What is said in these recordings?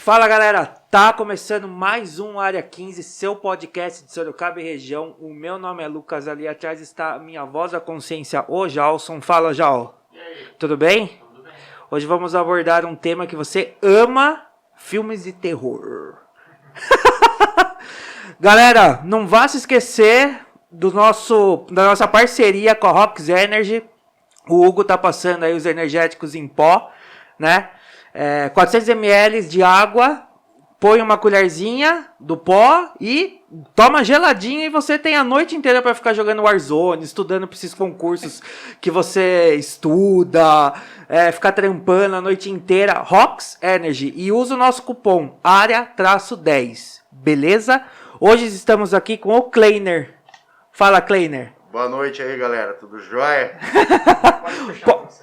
Fala galera, tá começando mais um Área 15, seu podcast de Sorocaba e região. O meu nome é Lucas, ali atrás está a minha voz da consciência, o Jalson. Fala, Jal. E aí? Tudo bem? Tudo bem. Hoje vamos abordar um tema que você ama, filmes de terror. Galera, não vá se esquecer da nossa parceria com a Rox Energy. O Hugo tá passando aí os energéticos em pó, né? 400 ml de água, põe uma colherzinha do pó e toma geladinho e você tem a noite inteira para ficar jogando Warzone, estudando para esses concursos que você estuda, ficar trampando a noite inteira. Rox Energy, e usa o nosso cupom área-10, beleza? Hoje estamos aqui com o Kleiner. Fala, Kleiner. Boa noite aí, galera. Tudo jóia?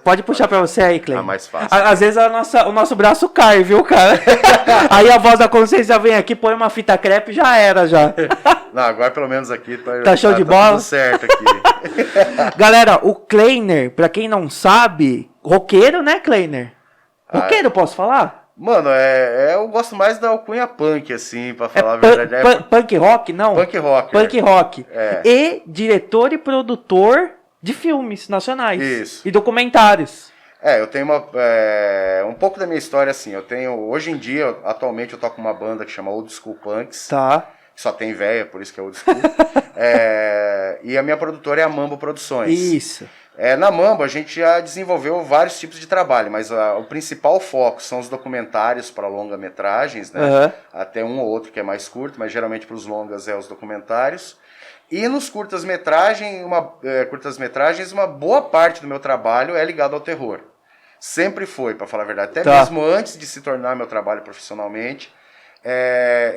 Pode puxar pra você aí, Kleiner. Ah, mais fácil. Às vezes o nosso braço cai, viu, cara? Aí a voz da consciência vem aqui, põe uma fita crepe e já era, já. Não, agora pelo menos aqui tá show de bola? Tudo certo aqui. Galera, o Kleiner, pra quem não sabe, roqueiro, né, Kleiner? Roqueiro, posso falar? Mano, eu gosto mais da alcunha punk, assim, pra falar a verdade. Punk rock, não? Punk rock. Punk rock. É. E diretor e produtor de filmes nacionais. Isso. E documentários. Eu tenho um pouco da minha história, assim. Hoje em dia, atualmente, eu toco uma banda que chama Old School Punks. Tá. Só tem véia, por isso que é Old School. E a minha produtora é a Mambo Produções. Isso. Na Mambo a gente já desenvolveu vários tipos de trabalho, mas o principal foco são os documentários para longa-metragens, né? Uhum. Até um ou outro que é mais curto, mas geralmente para os longas é os documentários. E nos curtas-metragens, uma boa parte do meu trabalho é ligado ao terror. Sempre foi, para falar a verdade. Até mesmo antes de se tornar meu trabalho profissionalmente,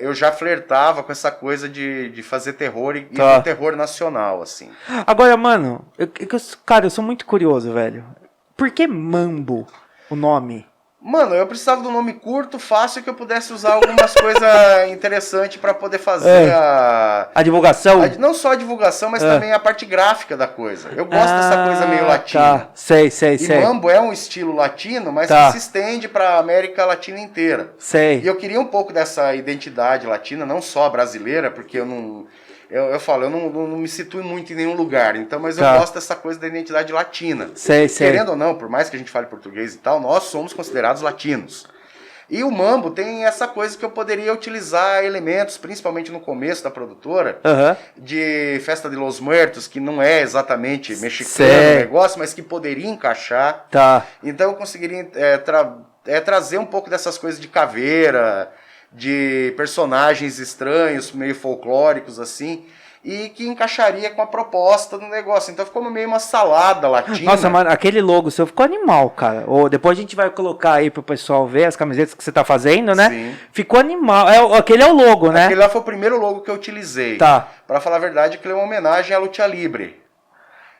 eu já flertava com essa coisa de fazer terror e um terror nacional, assim. Agora, mano, cara, eu sou muito curioso, velho. Por que Mambo, o nome? Mano, eu precisava de um nome curto, fácil, que eu pudesse usar algumas coisas interessantes para poder fazer a divulgação? Não só a divulgação, mas também a parte gráfica da coisa. Eu gosto dessa coisa meio latina. Tá. Sei. E Mambo é um estilo latino, mas que se estende para a América Latina inteira. Sei. E eu queria um pouco dessa identidade latina, não só brasileira, porque eu não me situo muito em nenhum lugar, então, mas eu gosto dessa coisa da identidade latina. Sei. Querendo ou não, por mais que a gente fale português e tal, nós somos considerados latinos. E o Mambo tem essa coisa que eu poderia utilizar elementos, principalmente no começo da produtora, de Festa de los Muertos, que não é exatamente mexicano o negócio, mas que poderia encaixar. Tá. Então eu conseguiria trazer um pouco dessas coisas de caveira, de personagens estranhos, meio folclóricos assim, e que encaixaria com a proposta do negócio. Então ficou meio uma salada latina. Nossa, mano, aquele logo seu ficou animal, cara. Depois a gente vai colocar aí pro pessoal ver as camisetas que você tá fazendo, né? Sim. Ficou animal. Aquele é o logo, né? Aquele lá foi o primeiro logo que eu utilizei. Tá. Pra falar a verdade, aquele é uma homenagem à Lucha Libre.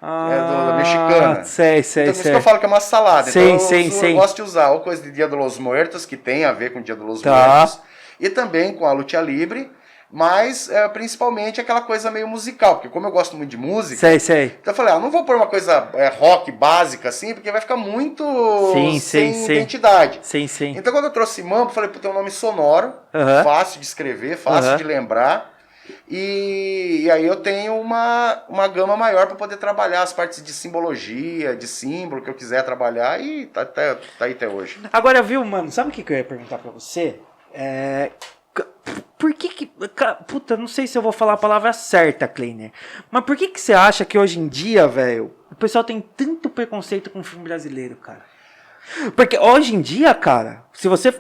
Da mexicana. Sei. Então, por isso que eu falo que é uma salada. Sim. Eu gosto de usar ou coisa de Dia de los Muertos, que tem a ver com o Dia de los Muertos, e também com a Lucha Libre, mas principalmente aquela coisa meio musical, porque como eu gosto muito de música, sei. Então eu falei, não vou pôr uma coisa rock básica assim, porque vai ficar muito sem identidade. Sim. Então quando eu trouxe Mambo, eu falei, tem um nome sonoro, fácil de escrever, fácil de lembrar. E aí eu tenho uma gama maior para poder trabalhar as partes de simbologia, de símbolo que eu quiser trabalhar, e tá aí até hoje. Agora, viu, mano, sabe o que eu ia perguntar para você? Por que puta, não sei se eu vou falar a palavra certa, Kleiner, mas por que você acha que hoje em dia, velho, o pessoal tem tanto preconceito com o filme brasileiro, cara? Porque hoje em dia, cara,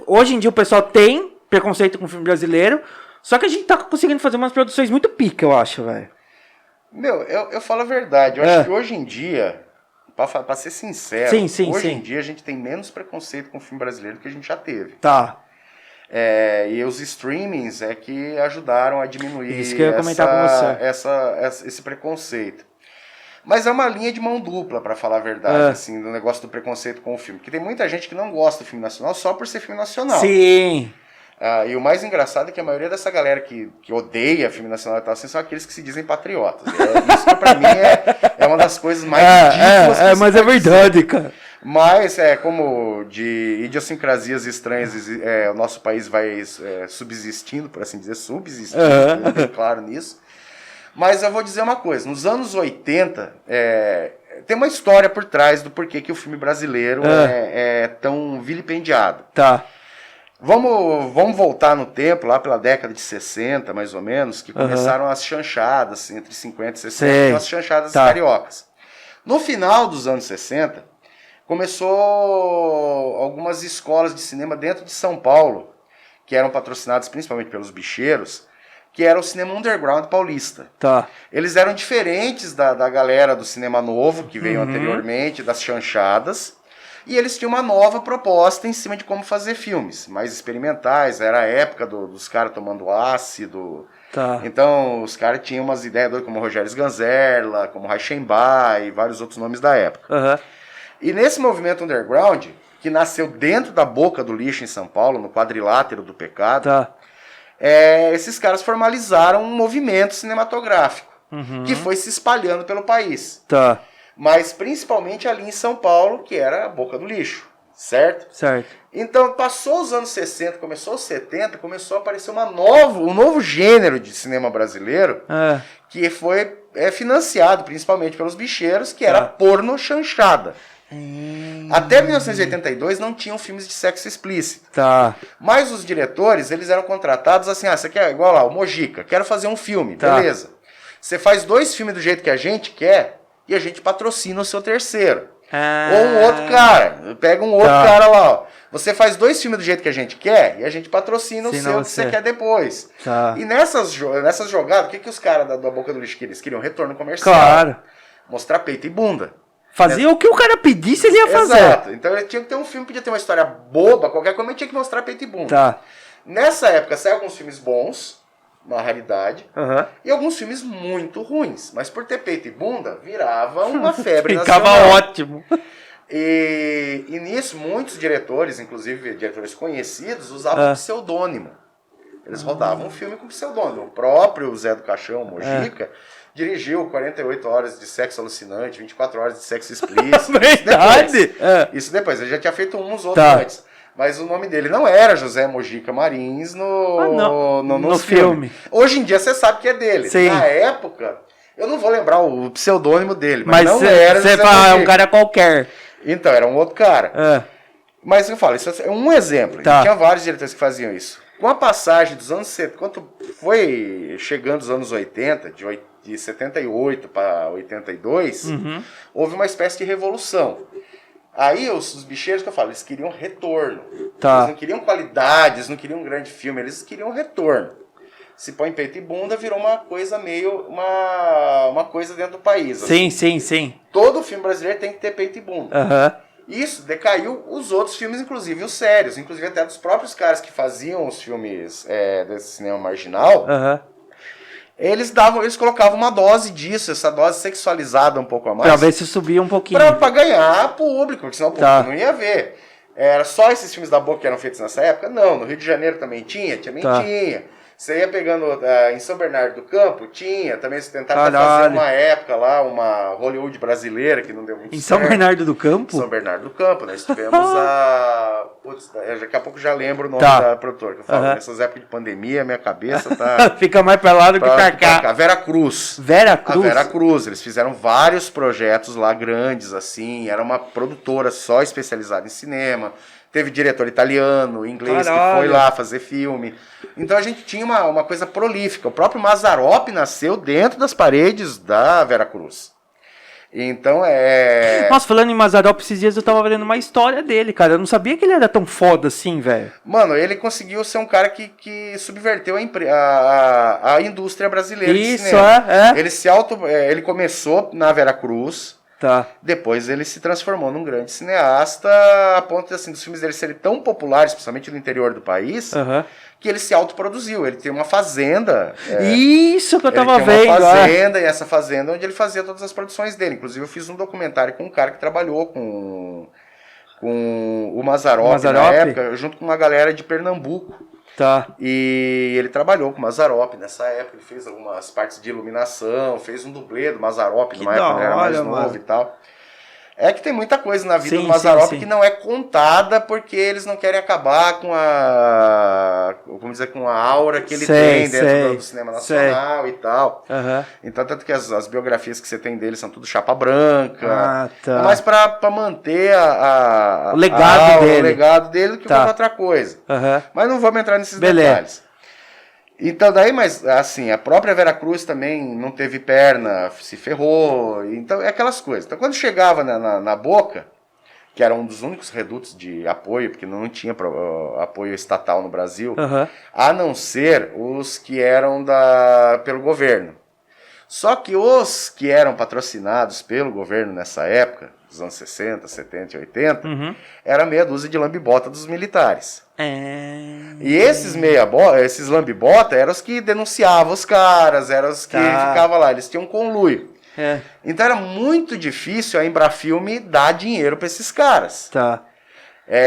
hoje em dia o pessoal tem preconceito com o filme brasileiro, só que a gente tá conseguindo fazer umas produções muito pica, eu acho, velho. Meu, eu falo a verdade. Eu acho que hoje em dia, pra ser sincero, hoje em dia a gente tem menos preconceito com o filme brasileiro do que a gente já teve. Tá. E os streamings é que ajudaram a diminuir isso que eu ia comentar com você. Esse preconceito. Mas é uma linha de mão dupla, pra falar a verdade, assim, do negócio do preconceito com o filme. Porque tem muita gente que não gosta do filme nacional só por ser filme nacional. Sim. E o mais engraçado é que a maioria dessa galera que odeia filme nacional e tal, assim, são aqueles que se dizem patriotas. Isso que pra mim é uma das coisas mais ridículas que mas é verdade, cara. Mas, como de idiosincrasias estranhas, o nosso país vai subsistindo, por assim dizer, bem claro nisso. Mas eu vou dizer uma coisa, nos anos 80, tem uma história por trás do porquê que o filme brasileiro é tão vilipendiado. Tá. Vamos voltar no tempo, lá pela década de 60, mais ou menos, que começaram as chanchadas, entre 50 e 60, as chanchadas cariocas. No final dos anos 60, começou algumas escolas de cinema dentro de São Paulo, que eram patrocinadas principalmente pelos bicheiros, que era o cinema underground paulista. Tá. Eles eram diferentes da galera do cinema novo, que veio anteriormente, das chanchadas, e eles tinham uma nova proposta em cima de como fazer filmes, mais experimentais, era a época dos caras tomando ácido. Tá. Então, os caras tinham umas ideias como Rogério Sganzerla, como Reichenbach e vários outros nomes da época. E nesse movimento underground, que nasceu dentro da boca do lixo em São Paulo, no quadrilátero do pecado, esses caras formalizaram um movimento cinematográfico, que foi se espalhando pelo país. Tá. Mas principalmente ali em São Paulo, que era a boca do lixo, certo? Certo. Então, passou os anos 60, começou os 70, começou a aparecer um novo gênero de cinema brasileiro, que foi financiado principalmente pelos bicheiros, que era porno chanchada. Até 1982 não tinham filmes de sexo explícito. Tá. Mas os diretores, eles eram contratados assim, você quer, igual lá, o Mojica, quero fazer um filme, beleza. Você faz 2 filmes do jeito que a gente quer e a gente patrocina o seu terceiro. Ou um outro cara, pega um outro cara lá, ó. Você faz 2 filmes do jeito que a gente quer e a gente patrocina o seu que você quer depois. Tá. E nessas jogadas, o que os caras da boca do lixo queriam? Eles queriam retorno comercial. Claro. Mostrar peito e bunda. Fazia o que o cara pedisse, ele ia fazer. Exato. Então ele tinha que ter um filme, podia ter uma história boba, qualquer coisa, mas tinha que mostrar peito e bunda. Tá. Nessa época saiu alguns filmes bons, na raridade, e alguns filmes muito ruins. Mas por ter peito e bunda, virava uma febre Ficava nacional. ótimo. E nisso, muitos diretores, inclusive diretores conhecidos, usavam pseudônimo. Eles rodavam um filme com pseudônimo. O próprio Zé do Caixão, Mojica, dirigiu 48 horas de sexo alucinante, 24 horas de sexo explícito. Verdade? Isso depois. Ele já tinha feito uns outros antes. Mas o nome dele não era José Mojica Marins no filme. Hoje em dia você sabe que é dele. Sim. Na época, eu não vou lembrar o pseudônimo dele, mas não cê, era José Mojica. É um cara qualquer. Então, era um outro cara. Mas eu falo, isso é um exemplo. Tá. Tinha vários diretores que faziam isso. Com a passagem dos anos 70, quando foi chegando os anos 80, de 78 para 82, houve uma espécie de revolução. Aí os bicheiros que eu falo, eles queriam retorno. Tá. Eles não queriam qualidade, eles não queriam um grande filme, eles queriam retorno. Se põe peito e bunda, virou uma coisa meio, uma coisa dentro do país. Sim, assim. sim. Todo filme brasileiro tem que ter peito e bunda. Isso decaiu os outros filmes, inclusive os sérios, inclusive até dos próprios caras que faziam os filmes desse cinema marginal. Eles colocavam uma dose disso, essa dose sexualizada um pouco a mais. Pra ver se subia um pouquinho. Pra ganhar público, porque senão o público não ia ver. Era só esses filmes da boca que eram feitos nessa época? Não, no Rio de Janeiro também tinha. Você ia pegando em São Bernardo do Campo, também se tentaram fazer uma época lá, uma Hollywood brasileira que não deu muito certo. Em São Bernardo do Campo? São Bernardo do Campo, nós tivemos daqui a pouco já lembro o nome da produtora, que eu falo, nessas épocas de pandemia, minha cabeça tá... Fica mais pra lá do que pra cá. Vera Cruz. Vera Cruz, eles fizeram vários projetos lá grandes, assim, era uma produtora só especializada em cinema. Teve diretor italiano, inglês, que foi lá fazer filme. Então a gente tinha uma coisa prolífica. O próprio Mazzaropi nasceu dentro das paredes da Vera Cruz. Então Nossa, falando em Mazzaropi, esses dias eu tava vendo uma história dele, cara. Eu não sabia que ele era tão foda assim, velho. Mano, ele conseguiu ser um cara que subverteu a indústria brasileira de cinema. Ele começou na Vera Cruz. Depois ele se transformou num grande cineasta, a ponto assim, dos filmes dele serem tão populares, principalmente no interior do país, que ele se autoproduziu. Ele tem uma fazenda. Isso que eu tava vendo. Ele tem uma fazenda, e essa fazenda é onde ele fazia todas as produções dele. Inclusive eu fiz um documentário com um cara que trabalhou com o Mazzaropi na época, junto com uma galera de Pernambuco. E ele trabalhou com o Mazzaropi nessa época, ele fez algumas partes de iluminação, fez um dublê do Mazzaropi numa época, ele era mais novo e tal. É que tem muita coisa na vida Sim, do Mazzaropi sim. que não é contada porque eles não querem acabar com a, como dizer, com a aura que ele tem dentro do cinema nacional e tal. Uhum. Então, tanto que as biografias que você tem dele são tudo chapa branca. Ah, tá. É mais pra manter O legado a aura, dele. o legado dele do que Tá. qualquer outra coisa. Uhum. Mas não vamos entrar nesses Beleza. detalhes. Então daí, mas assim, a própria Veracruz também não teve perna, se ferrou, então é aquelas coisas. Então quando chegava na Boca, que era um dos únicos redutos de apoio, porque não tinha apoio estatal no Brasil, Uhum. a não ser os que eram pelo governo. Só que os que eram patrocinados pelo governo nessa época, dos anos 60, 70 e 80, era meia dúzia de lambibota dos militares. E esses lambibota eram os que denunciavam os caras, eram os que ficavam lá, eles tinham um conluio. É. Então era muito difícil a Embrafilme dar dinheiro para esses caras. Tá.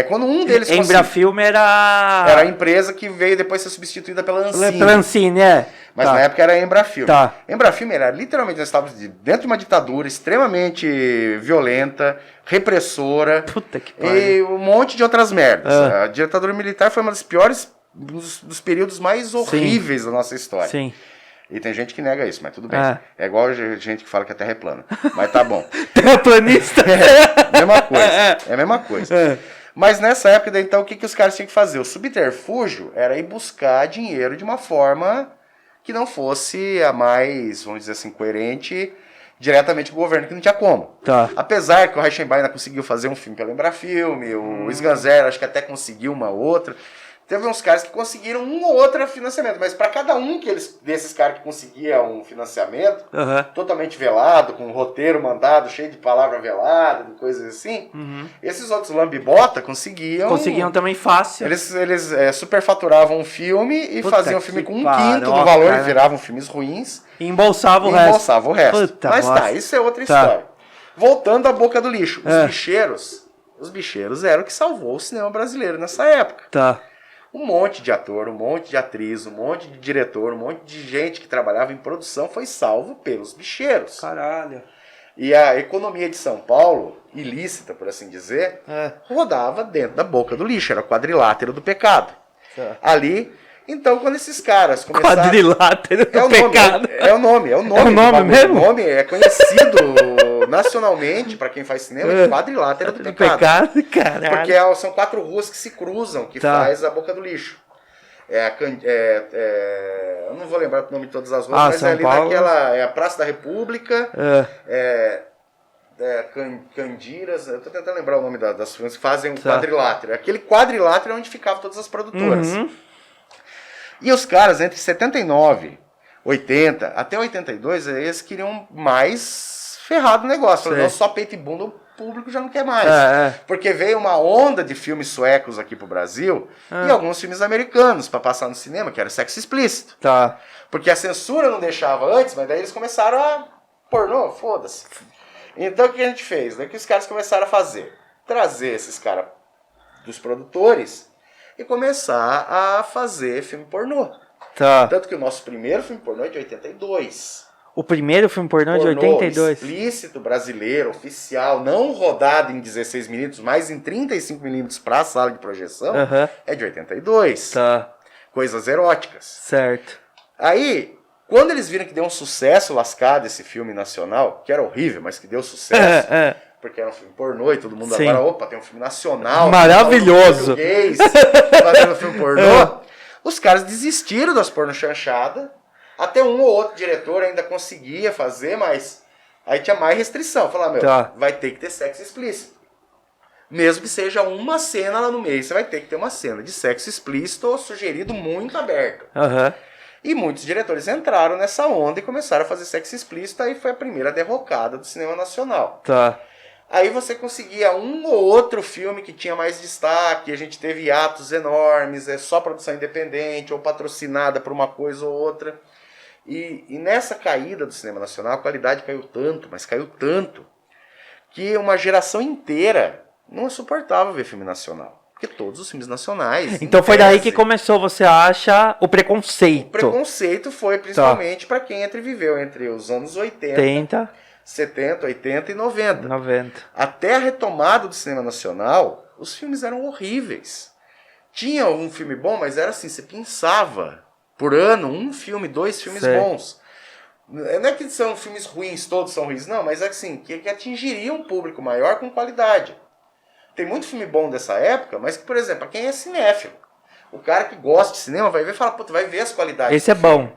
Quando um deles Embrafilme era a empresa que veio depois ser substituída pela Ancine. Pela Ancine, é. Mas Tá. na época era a Embrafilme. Tá. Embrafilme era literalmente, nós estávamos dentro de uma ditadura extremamente violenta, repressora. Puta que pariu. E um monte de outras merdas. A ditadura militar foi uma das piores, dos períodos mais horríveis da nossa história. Sim. E tem gente que nega isso, mas tudo bem. Ah. É igual gente que fala que a Terra é plana. Mas tá bom. Terraplanista? Mesma coisa. É a mesma coisa. Mas nessa época, então, o que os caras tinham que fazer? O subterfúgio era ir buscar dinheiro de uma forma que não fosse a mais, vamos dizer assim, coerente diretamente com o governo, que não tinha como. Tá. Apesar que o Reichenbach ainda conseguiu fazer um filme pela Embrafilme, o Sganzero acho que até conseguiu uma outra. Teve uns caras que conseguiram um ou outro financiamento, mas para cada um desses caras que conseguia um financiamento, totalmente velado, com um roteiro mandado, cheio de palavra velada, de coisas assim, esses outros lambibota conseguiam... Conseguiam também fácil. Eles superfaturavam um filme e faziam o filme com um quinto do valor e viravam filmes ruins. E embolsavam o e resto. Embolsava o resto. Puta, mas nossa. tá, isso é outra história. Voltando à Boca do Lixo. Os bicheiros eram o que salvou o cinema brasileiro nessa época. Tá. Um monte de ator, um monte de atriz, um monte de diretor, um monte de gente que trabalhava em produção foi salvo pelos bicheiros. Caralho. E a economia de São Paulo, ilícita por assim dizer, rodava dentro da Boca do Lixo. Era o quadrilátero do pecado. Ali, então quando esses caras começaram... Quadrilátero do pecado. É o nome É o nome mesmo? O nome é conhecido nacionalmente, para quem faz cinema, de quadrilátero do pecado. Caralho. Porque são 4 ruas que se cruzam, que faz a Boca do Lixo. Eu não vou lembrar o nome de todas as ruas, mas São é ali Paulo. naquela... É a Praça da República, Candiras... Eu tô tentando lembrar o nome das ruas que fazem o quadrilátero. Aquele quadrilátero é onde ficavam todas as produtoras. E os caras, entre 79, 80, até 82, eles queriam mais ferrado o negócio. Falaram, não, só peito e bunda, o público já não quer mais. Porque veio uma onda de filmes suecos aqui pro Brasil e alguns filmes americanos para passar no cinema, que era sexo explícito. Tá. Porque a censura não deixava antes, mas daí eles começaram a pornô, foda-se. Então o que a gente fez? Daí que os caras começaram a fazer? Trazer esses caras dos produtores e começar a fazer filme pornô. Tá. Tanto que o nosso primeiro filme pornô é de 82. O primeiro filme pornô de 82. Explícito, brasileiro, oficial, não rodado em 16 milímetros, mas em 35 milímetros para a sala de projeção, é de 82. Tá. Coisas eróticas. Certo. Aí, quando eles viram que deu um sucesso lascado esse filme nacional, que era horrível, mas que deu sucesso, porque era um filme pornô e todo mundo agora, opa, tem um filme nacional. Maravilhoso. Português, fazendo filme pornô. Os caras desistiram das pornochanchadas. Até um ou outro diretor ainda conseguia fazer, mas aí tinha mais restrição. Falar, vai ter que ter sexo explícito. Mesmo que seja uma cena lá no meio, você vai ter que ter uma cena de sexo explícito ou sugerido muito aberto. E muitos diretores entraram nessa onda e começaram a fazer sexo explícito, aí foi a primeira derrocada do cinema nacional. Aí você conseguia um ou outro filme que tinha mais destaque, a gente teve hiatos enormes, só produção independente ou patrocinada por uma coisa ou outra. E nessa caída do cinema nacional, a qualidade caiu tanto, mas caiu tanto, que uma geração inteira não suportava ver filme nacional. Porque todos os filmes nacionais... Então foi daí que começou, você acha, o preconceito. O preconceito foi principalmente para quem viveu entre os anos 80, 70, 80 e 90. 90. Até a retomada do cinema nacional, os filmes eram horríveis. Tinha um filme bom, mas era assim, você pensava por ano, um filme, 2 filmes bons. Não é que são filmes ruins, todos são ruins, não, mas é assim, que atingiriam um público maior com qualidade. Tem muito filme bom dessa época, mas que, por exemplo, pra quem é cinéfilo, o cara que gosta de cinema vai ver e fala, puta, vai ver as qualidades. Esse é bom.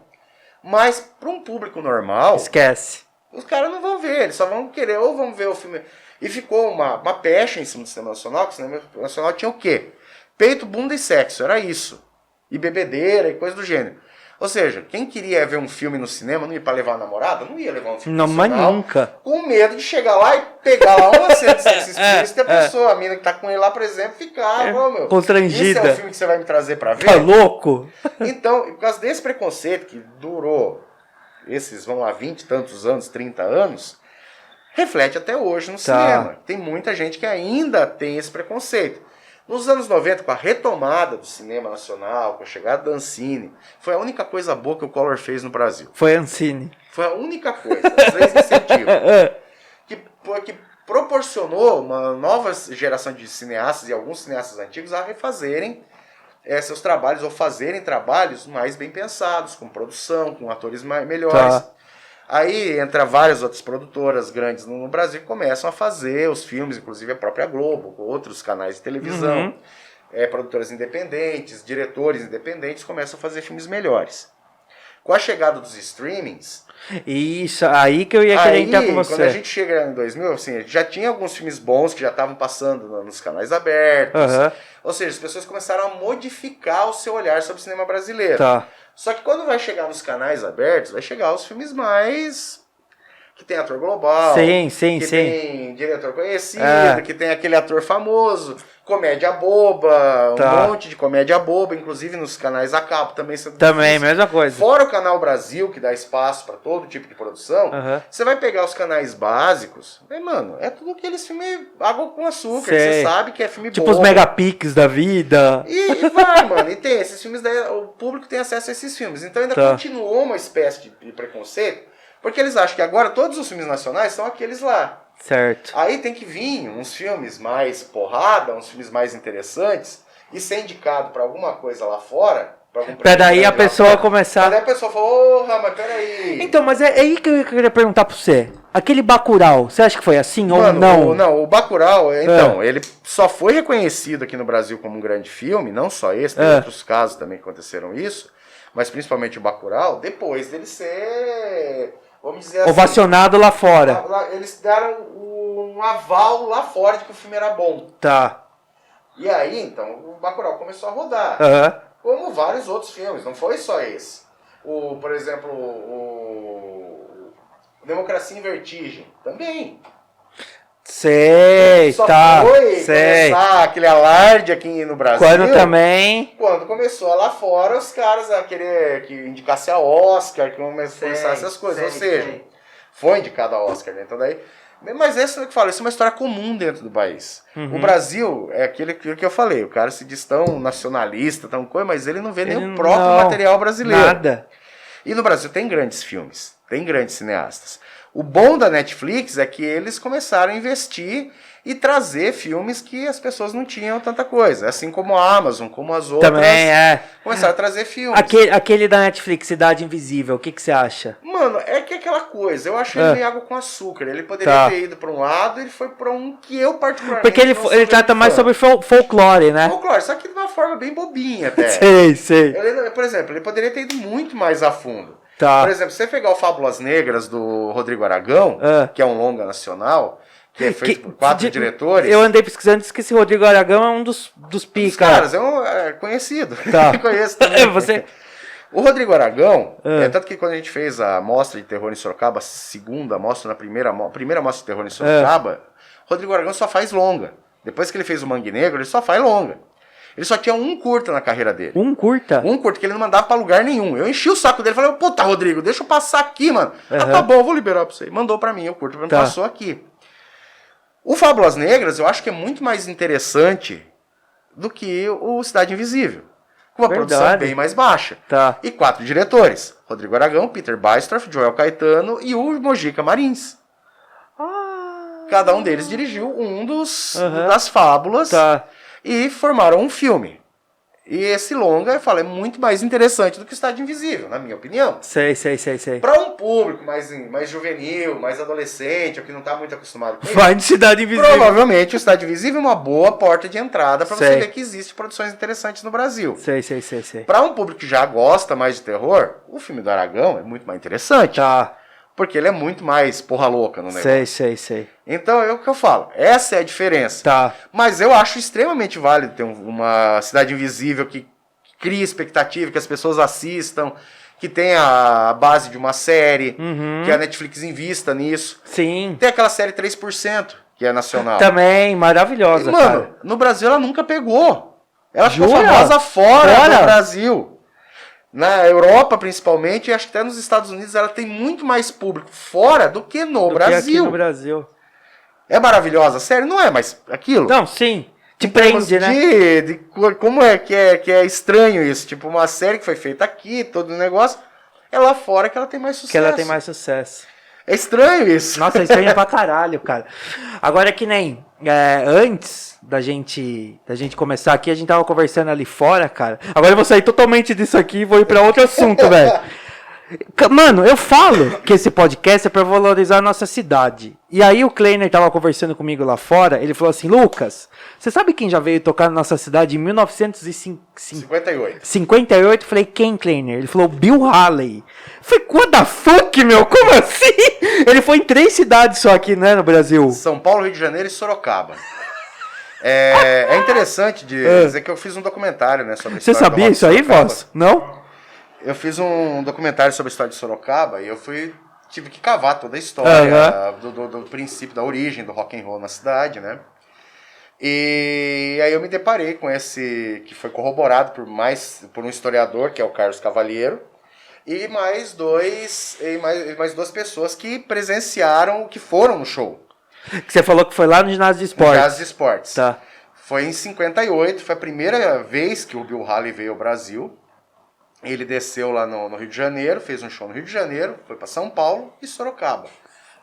Mas para um público normal, esquece. Os caras não vão ver, eles só vão querer, ou vão ver o filme. E ficou uma pecha em cima do cinema nacional, que o cinema nacional tinha o quê? Peito, bunda e sexo, era isso. E bebedeira e coisa do gênero. Ou seja, quem queria ver um filme no cinema, não ia para levar a namorada, não ia levar um filme nacional. Não, mas nunca. Com medo de chegar lá e pegar lá uma cena de sexo explícito e a pessoa, a mina que tá com ele lá, por exemplo, ficar, meu. Constrangida. Esse é o filme que você vai me trazer para ver? Tá louco? Então, por causa desse preconceito que durou esses, vamos lá, 20 e tantos anos, 30 anos, reflete até hoje no cinema. Tem muita gente que ainda tem esse preconceito. Nos anos 90, com a retomada do cinema nacional, com a chegada da Ancine, foi a única coisa boa que o Collor fez no Brasil. Foi a Ancine. Foi a única coisa, os 3 incentivos, que proporcionou uma nova geração de cineastas e alguns cineastas antigos a refazerem seus trabalhos, ou fazerem trabalhos mais bem pensados, com produção, com atores melhores. Aí entra várias outras produtoras grandes no Brasil que começam a fazer os filmes, inclusive a própria Globo, outros canais de televisão, produtoras independentes, diretores independentes começam a fazer filmes melhores. Com a chegada dos streamings... Isso, aí que eu ia querer entrar com você. Quando a gente chega em 2000, assim, já tinha alguns filmes bons que já estavam passando nos canais abertos. Ou seja, as pessoas começaram a modificar o seu olhar sobre o cinema brasileiro. Só que quando vai chegar nos canais abertos, vai chegar os filmes mais... que tem ator global, que tem diretor conhecido, que tem aquele ator famoso, comédia boba, um monte de comédia boba, inclusive nos canais a cabo também. Também, mesma coisa. Fora o Canal Brasil, que dá espaço para todo tipo de produção, você vai pegar os canais básicos, mano, é tudo aqueles filmes água com açúcar, que você sabe que é filme tipo os Megapix da vida. E vai, mano, e tem esses filmes, o público tem acesso a esses filmes, então ainda continuou uma espécie de preconceito, porque eles acham que agora todos os filmes nacionais são aqueles lá. Certo. Aí tem que vir uns filmes mais porrada, uns filmes mais interessantes, e ser indicado pra alguma coisa lá fora. Pra daí a pessoa começar... Daí a pessoa fala, mas peraí... Então, mas é aí que eu queria perguntar pra você. Aquele Bacurau, você acha que foi assim ou não? O Bacurau, então, ele só foi reconhecido aqui no Brasil como um grande filme, não só esse, tem outros casos também que aconteceram isso, mas principalmente o Bacurau, depois dele ser... Vamos dizer assim, ovacionado lá fora. Eles deram um aval lá fora de que o filme era bom. E aí, então, o Bacurau começou a rodar. Como vários outros filmes, não foi só esse. Por exemplo, o Democracia em Vertigem, também. Só foi começar aquele alarde aqui no Brasil. Quando começou lá fora, os caras a querer que indicasse a Oscar, que começasse essas coisas. Ou seja, foi indicado a Oscar, né? Então daí... Mas essa é o que eu falo, isso é uma história comum dentro do país. O Brasil é aquilo que eu falei, o cara se diz tão nacionalista, tão coisa, mas ele não vê nem o próprio material brasileiro. Nada. E no Brasil tem grandes filmes, tem grandes cineastas. O bom da Netflix é que eles começaram a investir e trazer filmes que as pessoas não tinham tanta coisa. Assim como a Amazon, como as outras. Também começaram a trazer filmes. Aquele da Netflix, Cidade Invisível, o que você acha? Mano, é que é aquela coisa. Eu acho ele meio água com açúcar. Ele poderia ter ido pra um lado e ele foi pra um que eu particularmente... Porque ele trata mais sobre folclore, né? Folclore, só que de uma forma bem bobinha até. Sei. Por exemplo, ele poderia ter ido muito mais a fundo. Por exemplo, se você pegar o Fábulas Negras do Rodrigo Aragão, que é um longa nacional, que é feito por 4 diretores. Eu andei pesquisando e disse que esse Rodrigo Aragão é um dos pica. Caras, é conhecido. Conheço também. O Rodrigo Aragão, tanto que quando a gente fez a mostra de terror em Sorocaba, primeira mostra de terror em Sorocaba, Rodrigo Aragão só faz longa. Depois que ele fez o Mangue Negro, ele só faz longa. Ele só tinha um curta na carreira dele. Um curta? Um curta, que ele não mandava pra lugar nenhum. Eu enchi o saco dele, falei, puta, Rodrigo, deixa eu passar aqui, mano. Tá bom, eu vou liberar pra você. Mandou pra mim o curta, passou aqui. O Fábulas Negras, eu acho que é muito mais interessante do que o Cidade Invisível. Com uma produção bem mais baixa. E 4 diretores. Rodrigo Aragão, Peter Baistorff, Joel Caetano e o Mojica Marins. Cada um deles dirigiu das fábulas e formaram um filme. E esse longa, eu falo, é muito mais interessante do que o Cidade Invisível, na minha opinião. Sei. Para um público mais juvenil, mais adolescente, ou que não tá muito acostumado com isso. Vai de Cidade Invisível. Provavelmente o Cidade Invisível é uma boa porta de entrada para você ver que existem produções interessantes no Brasil. Sei. Para um público que já gosta mais de terror, o filme do Aragão é muito mais interessante. Tá. Porque ele é muito mais porra louca no negócio. Sei. Então é o que eu falo. Essa é a diferença. Tá. Mas eu acho extremamente válido ter uma Cidade Invisível que cria expectativa, que as pessoas assistam, que tenha a base de uma série, que a Netflix invista nisso. Sim. Tem aquela série 3%, que é nacional. Também, maravilhosa, e, mano, no Brasil ela nunca pegou. Ela ficou Jura? famosa fora do Brasil. Na Europa, principalmente, e acho que até nos Estados Unidos, ela tem muito mais público fora do que no Brasil. Que aqui no Brasil. É maravilhosa, sério? Não é, mas aquilo... Não, sim. Te prende, né? Como é que é estranho isso? Tipo, uma série que foi feita aqui, todo o negócio, é lá fora que ela tem mais sucesso. Que ela tem mais sucesso. É estranho isso. Nossa, é estranho pra caralho, cara. Agora que nem... antes da gente começar aqui, a gente tava conversando ali fora, cara. Agora eu vou sair totalmente disso aqui e vou ir pra outro assunto, velho. Mano, eu falo que esse podcast é pra valorizar a nossa cidade. E aí o Kleiner tava conversando comigo lá fora, ele falou assim, Lucas, você sabe quem já veio tocar na nossa cidade em 1958? 58? Falei, quem, Kleiner? Ele falou, Bill Haley. Falei, what the fuck, meu? Como assim? Ele foi em 3 cidades só aqui, né, no Brasil. São Paulo, Rio de Janeiro e Sorocaba. É interessante dizer que eu fiz um documentário, né, sobre a história. Você sabia isso aí, Voz? Não? Eu fiz um documentário sobre a história de Sorocaba e eu tive que cavar toda a história do princípio, da origem do rock and roll na cidade, né? E aí eu me deparei com esse, que foi corroborado por um historiador, que é o Carlos Cavalheiro, e mais duas pessoas que presenciaram, que foram no show. Que você falou que foi lá no Ginásio de Esportes. No Ginásio de Esportes. Tá. Foi em 58, foi a primeira vez que o Bill Haley veio ao Brasil. Ele desceu lá no Rio de Janeiro, fez um show no Rio de Janeiro, foi para São Paulo e Sorocaba.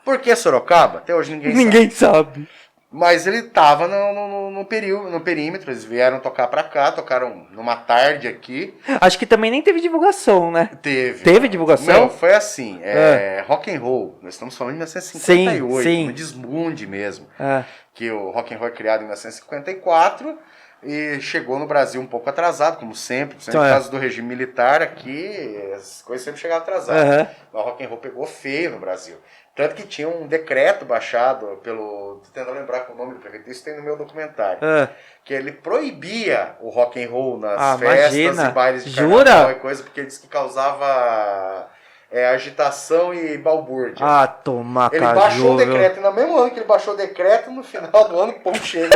Por que Sorocaba? Até hoje ninguém sabe. Mas ele tava no perímetro, eles vieram tocar pra cá, tocaram numa tarde aqui. Acho que também nem teve divulgação, né? Teve. Teve divulgação? Não, foi assim, rock and roll, nós estamos falando de 1958, sim. no desmunde mesmo. Que o rock and roll é criado em 1954 e chegou no Brasil um pouco atrasado, como sempre por causa do regime militar aqui, as coisas sempre chegavam atrasadas. O rock and roll pegou feio no Brasil. Tanto que tinha um decreto baixado tô tentando lembrar com o nome do prefeito, isso tem no meu documentário, que ele proibia o rock and roll nas festas e bailes de carnaval e coisa, porque ele disse que causava agitação e balbúrdia. Toma, ele baixou o decreto, e no mesmo ano que ele baixou o decreto, no final do ano, o povo chega.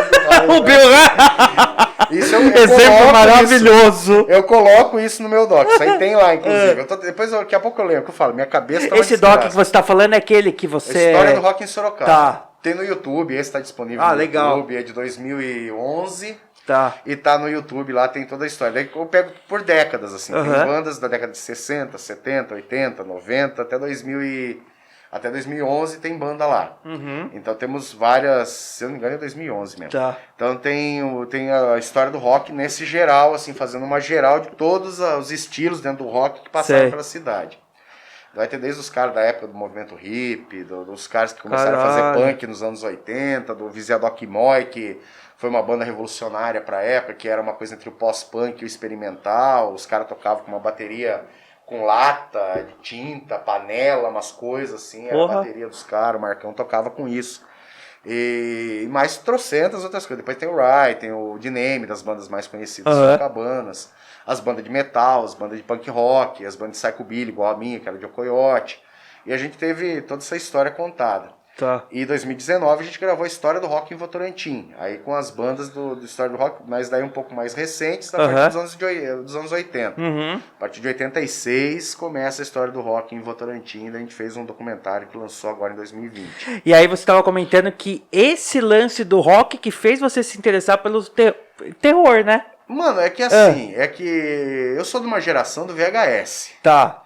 Isso exemplo maravilhoso. Eu coloco isso no meu doc. Isso aí tem lá, inclusive. Daqui a pouco eu lembro que eu falo. Minha cabeça tá esse doc que você tá falando é aquele que você... História do Rock em Sorocaba. Tá. Tem no YouTube, esse tá disponível no legal. YouTube. É de 2011. Tá. E tá no YouTube, lá tem toda a história. Daí eu pego por décadas, assim. Tem bandas da década de 60, 70, 80, 90, até 2011 tem banda lá. Então temos várias, se eu não me engano é 2011 mesmo. Tá. Então tem a história do rock nesse geral, assim, fazendo uma geral de todos os estilos dentro do rock que passaram pela cidade. Vai ter desde os caras da época do movimento hippie, dos caras que começaram a fazer punk nos anos 80, do Viziadoc Moy, que foi uma banda revolucionária pra época, que era uma coisa entre o pós-punk e o experimental. Os caras tocavam com uma bateria com lata de tinta, panela, umas coisas assim, era a bateria dos caras, o Marcão tocava com isso. E mais trocentas outras coisas. Depois tem o Rai, tem o D-Name, das bandas mais conhecidas, Socabanas, as bandas de metal, as bandas de punk rock, as bandas de psychobilly, igual a minha, que era de Ocoyote. E a gente teve toda essa história contada. Tá. E em 2019 a gente gravou a História do Rock em Votorantim. Aí com as bandas do História do Rock, mas daí um pouco mais recentes, a partir dos anos 80. A partir de 86 começa a História do Rock em Votorantim. Daí a gente fez um documentário que lançou agora em 2020. E aí você estava comentando que esse lance do rock que fez você se interessar pelo terror, né? Mano, é que assim, é que eu sou de uma geração do VHS. Tá.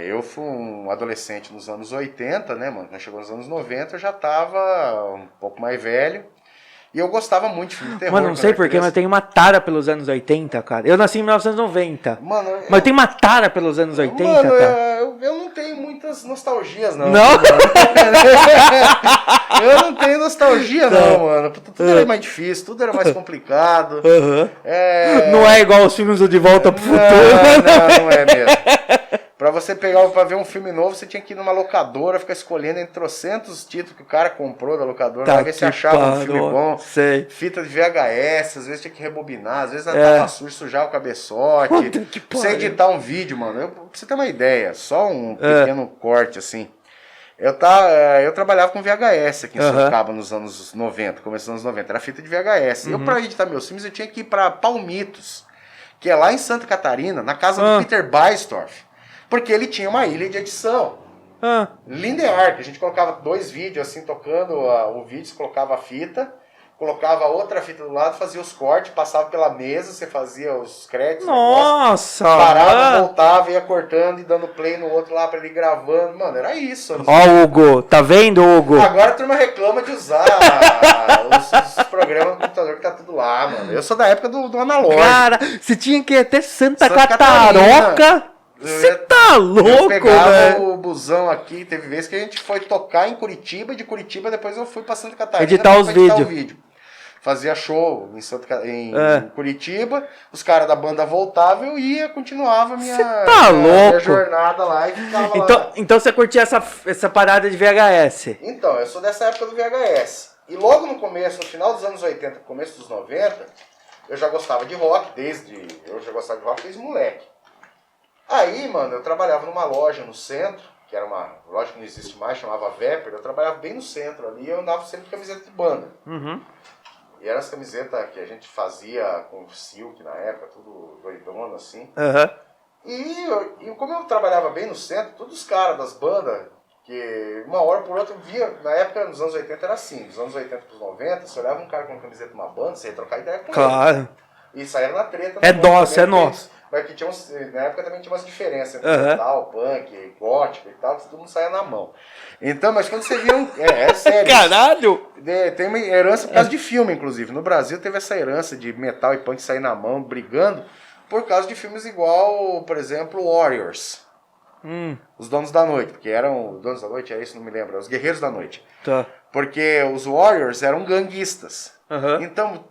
Eu fui um adolescente nos anos 80, né, mano? Quando chegou nos anos 90, eu já tava um pouco mais velho. E eu gostava muito de filme de terror. Mano, não sei porquê, mas eu tenho uma tara pelos anos 80, cara. Eu nasci em 1990. Mano, mas eu tenho uma tara pelos anos 80, mano, cara. Eu não tenho muitas nostalgias, não. Não? Eu não tenho nostalgia, não, mano. Tudo era mais difícil, tudo era mais complicado. Uhum. Não é igual os filmes do De Volta pro Futuro. Não é mesmo. Pra você pra ver um filme novo, você tinha que ir numa locadora, ficar escolhendo entre trocentos títulos que o cara comprou da locadora, pra ver se achava um filme bom. Sei. Fita de VHS, às vezes tinha que rebobinar, às vezes tava sujo, sujar o cabeçote. Pra você editar um vídeo, mano, pra você ter uma ideia, só um pequeno corte, assim. Eu trabalhava com VHS aqui em Sorocaba nos anos 90, começo dos anos 90, era fita de VHS. Eu, pra editar meus filmes, eu tinha que ir pra Palmitos, que é lá em Santa Catarina, na casa do Peter Baistorff. Porque ele tinha uma ilha de edição. Linear, que a gente colocava 2 vídeos assim, tocando o vídeo, você colocava a fita, colocava outra fita do lado, fazia os cortes, passava pela mesa, você fazia os créditos. Nossa! Parava, voltava, ia cortando e dando play no outro lá pra ele ir gravando. Mano, era isso. Ó, Hugo, tá vendo, Hugo? Agora a turma reclama de usar os programas do computador que tá tudo lá, mano. Eu sou da época do analógico. Cara, você tinha que ir até Santa Cataroca. Você tá louco, velho? Eu pegava o busão aqui, teve vezes que a gente foi tocar em Curitiba, e de Curitiba depois eu fui pra Santa Catarina editar os vídeos. Fazia show em Curitiba, os caras da banda voltavam, eu ia, continuava minha jornada lá e ficava lá. Então você curtia essa parada de VHS? Então, eu sou dessa época do VHS. E logo no final dos anos 80, começo dos 90, eu já gostava de rock, desde moleque. Aí, mano, eu trabalhava numa loja no centro, que era uma loja que não existe mais, chamava Vepper. Eu trabalhava bem no centro ali e eu andava sempre com camiseta de banda. E eram as camisetas que a gente fazia com silk na época, tudo doidona assim. E como eu trabalhava bem no centro, todos os caras das bandas, que uma hora por outra eu via, na época nos anos 80 era assim, dos anos 80 pros 90, você olhava um cara com uma camiseta de uma banda, você ia trocar ideia com ele. E saía na treta. É nosso. Mas que na época também tinha umas diferenças entre metal, punk, gótico e tal, que todo mundo saia na mão. Então, mas quando você via é sério. Caralho! Tem uma herança por causa de filme, inclusive. No Brasil teve essa herança de metal e punk sair na mão, brigando, por causa de filmes igual, por exemplo, Warriors. Os Donos da Noite, porque eram... Donos da Noite, é isso? Não me lembro. Os Guerreiros da Noite. Tá. Porque os Warriors eram ganguistas. Então,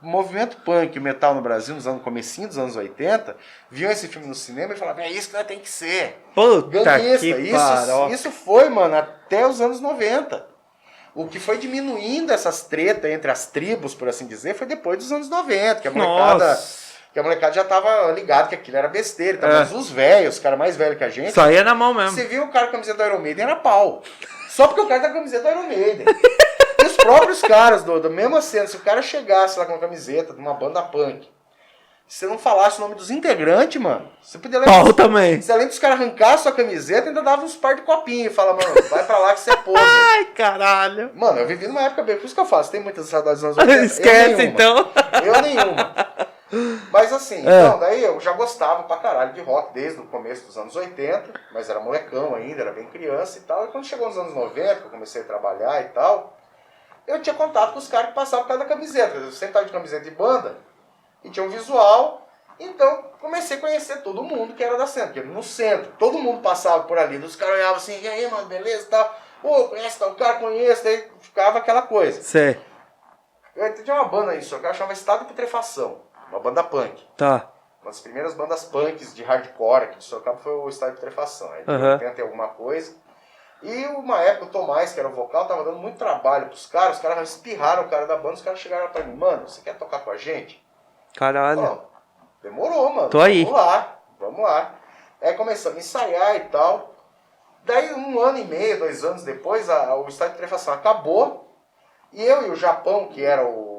o movimento punk e o metal no Brasil, no comecinho dos anos 80, viam esse filme no cinema e falavam, é isso que tem que ser. Puta ganguista. que Isso foi, mano, até os anos 90. O que foi diminuindo essas tretas entre as tribos, por assim dizer, foi depois dos anos 90, que a molecada já tava ligada que aquilo era besteira. Então, mas os velhos, os caras mais velhos que a gente... Saía na mão mesmo. Você viu o cara com a camiseta do Iron Maiden, era pau. Só porque o cara tá com a camiseta do Iron Maiden. E os próprios caras da mesma cena, se o cara chegasse lá com uma camiseta de uma banda punk, se você não falasse o nome dos integrantes, mano, você podia levar. Também. Se além dos caras arrancar sua camiseta, ainda dava uns par de copinho e fala, mano, vai pra lá que você é poser. Ai, caralho. Mano, eu vivi numa época bem, por isso que eu faço, tem muitas saudades dos anos 80. Esquece, então. Eu nenhuma. Mas assim, então, daí eu já gostava pra caralho de rock desde o começo dos anos 80, mas era molecão ainda, era bem criança e tal. E quando chegou nos anos 90, que eu comecei a trabalhar e tal, eu tinha contato com os caras que passavam por causa da camiseta. Eu sempre tava de camiseta de banda e tinha um visual. Então comecei a conhecer todo mundo que era da centro. Porque no centro, todo mundo passava por ali. Os caras olhavam assim, e aí, mano, beleza e tal. Pô, conhece tal cara, conheço. Daí ficava aquela coisa. Sei. Eu tinha uma banda aí, só que eu chamava Estado de Putrefação. Uma banda punk. Tá. Uma das primeiras bandas punks de hardcore aqui de Sorocaba foi o Estado de Putrefação. Aí tentei alguma coisa. E uma época o Tomás, que era o vocal, tava dando muito trabalho pros caras. Os caras espirraram o cara da banda. Os caras chegaram pra mim, mano, você quer tocar com a gente? Caralho. Não, demorou, mano. Tô aí. Vamos lá. Aí começamos a ensaiar e tal. Daí 1 ano e meio, 2 anos depois, o Estado de Putrefação acabou. E eu e o Japão, que era o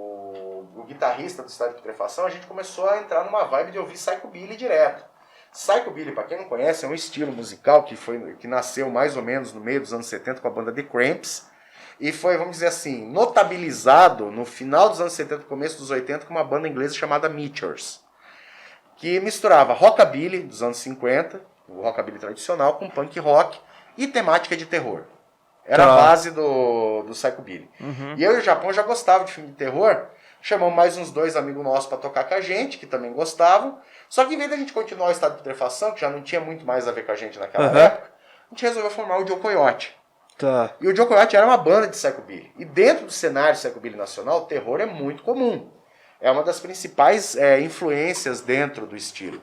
guitarrista do Estado de Putrefação, a gente começou a entrar numa vibe de ouvir Psychobilly direto. Psychobilly, pra quem não conhece, é um estilo musical que nasceu mais ou menos no meio dos anos 70 com a banda The Cramps. E foi, vamos dizer assim, notabilizado no final dos anos 70, começo dos 80, com uma banda inglesa chamada Meteors, que misturava rockabilly dos anos 50 o rockabilly tradicional com punk rock e temática de terror. Era a base do psychobilly. E eu e o Japão já gostava de filme de terror. Chamamos mais uns 2 amigos nossos para tocar com a gente, que também gostavam. Só que em vez da gente continuar o estado de putrefação, que já não tinha muito mais a ver com a gente naquela época, a gente resolveu formar o Joe Coyote. E o Joe Coyote era uma banda de psychobilly. E dentro do cenário psychobilly nacional, o terror é muito comum. É uma das principais influências dentro do estilo.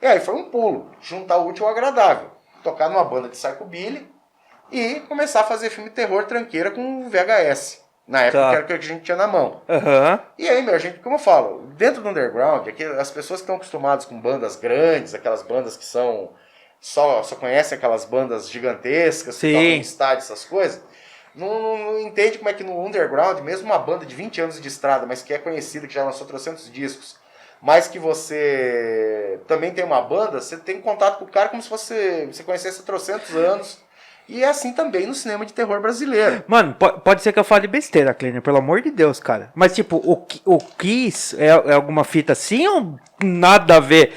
E aí foi um pulo, juntar o útil ao agradável. Tocar numa banda de psychobilly e começar a fazer filme de terror tranqueira com VHS. Na época que era o que a gente tinha na mão. E aí, meu, a gente, como eu falo, dentro do underground, aqui, as pessoas que estão acostumadas com bandas grandes, aquelas bandas que são só conhecem aquelas bandas gigantescas, que tocam em estádio, essas coisas, não entende como é que no underground, mesmo uma banda de 20 anos de estrada, mas que é conhecida, que já lançou 300 discos, mas que você também tem uma banda, você tem contato com o cara como se você conhecesse há 300 anos. E é assim também no cinema de terror brasileiro. Mano, pode ser que eu fale besteira, Kleiner, pelo amor de Deus, cara. Mas, tipo, o Kiss é alguma fita assim ou nada a ver?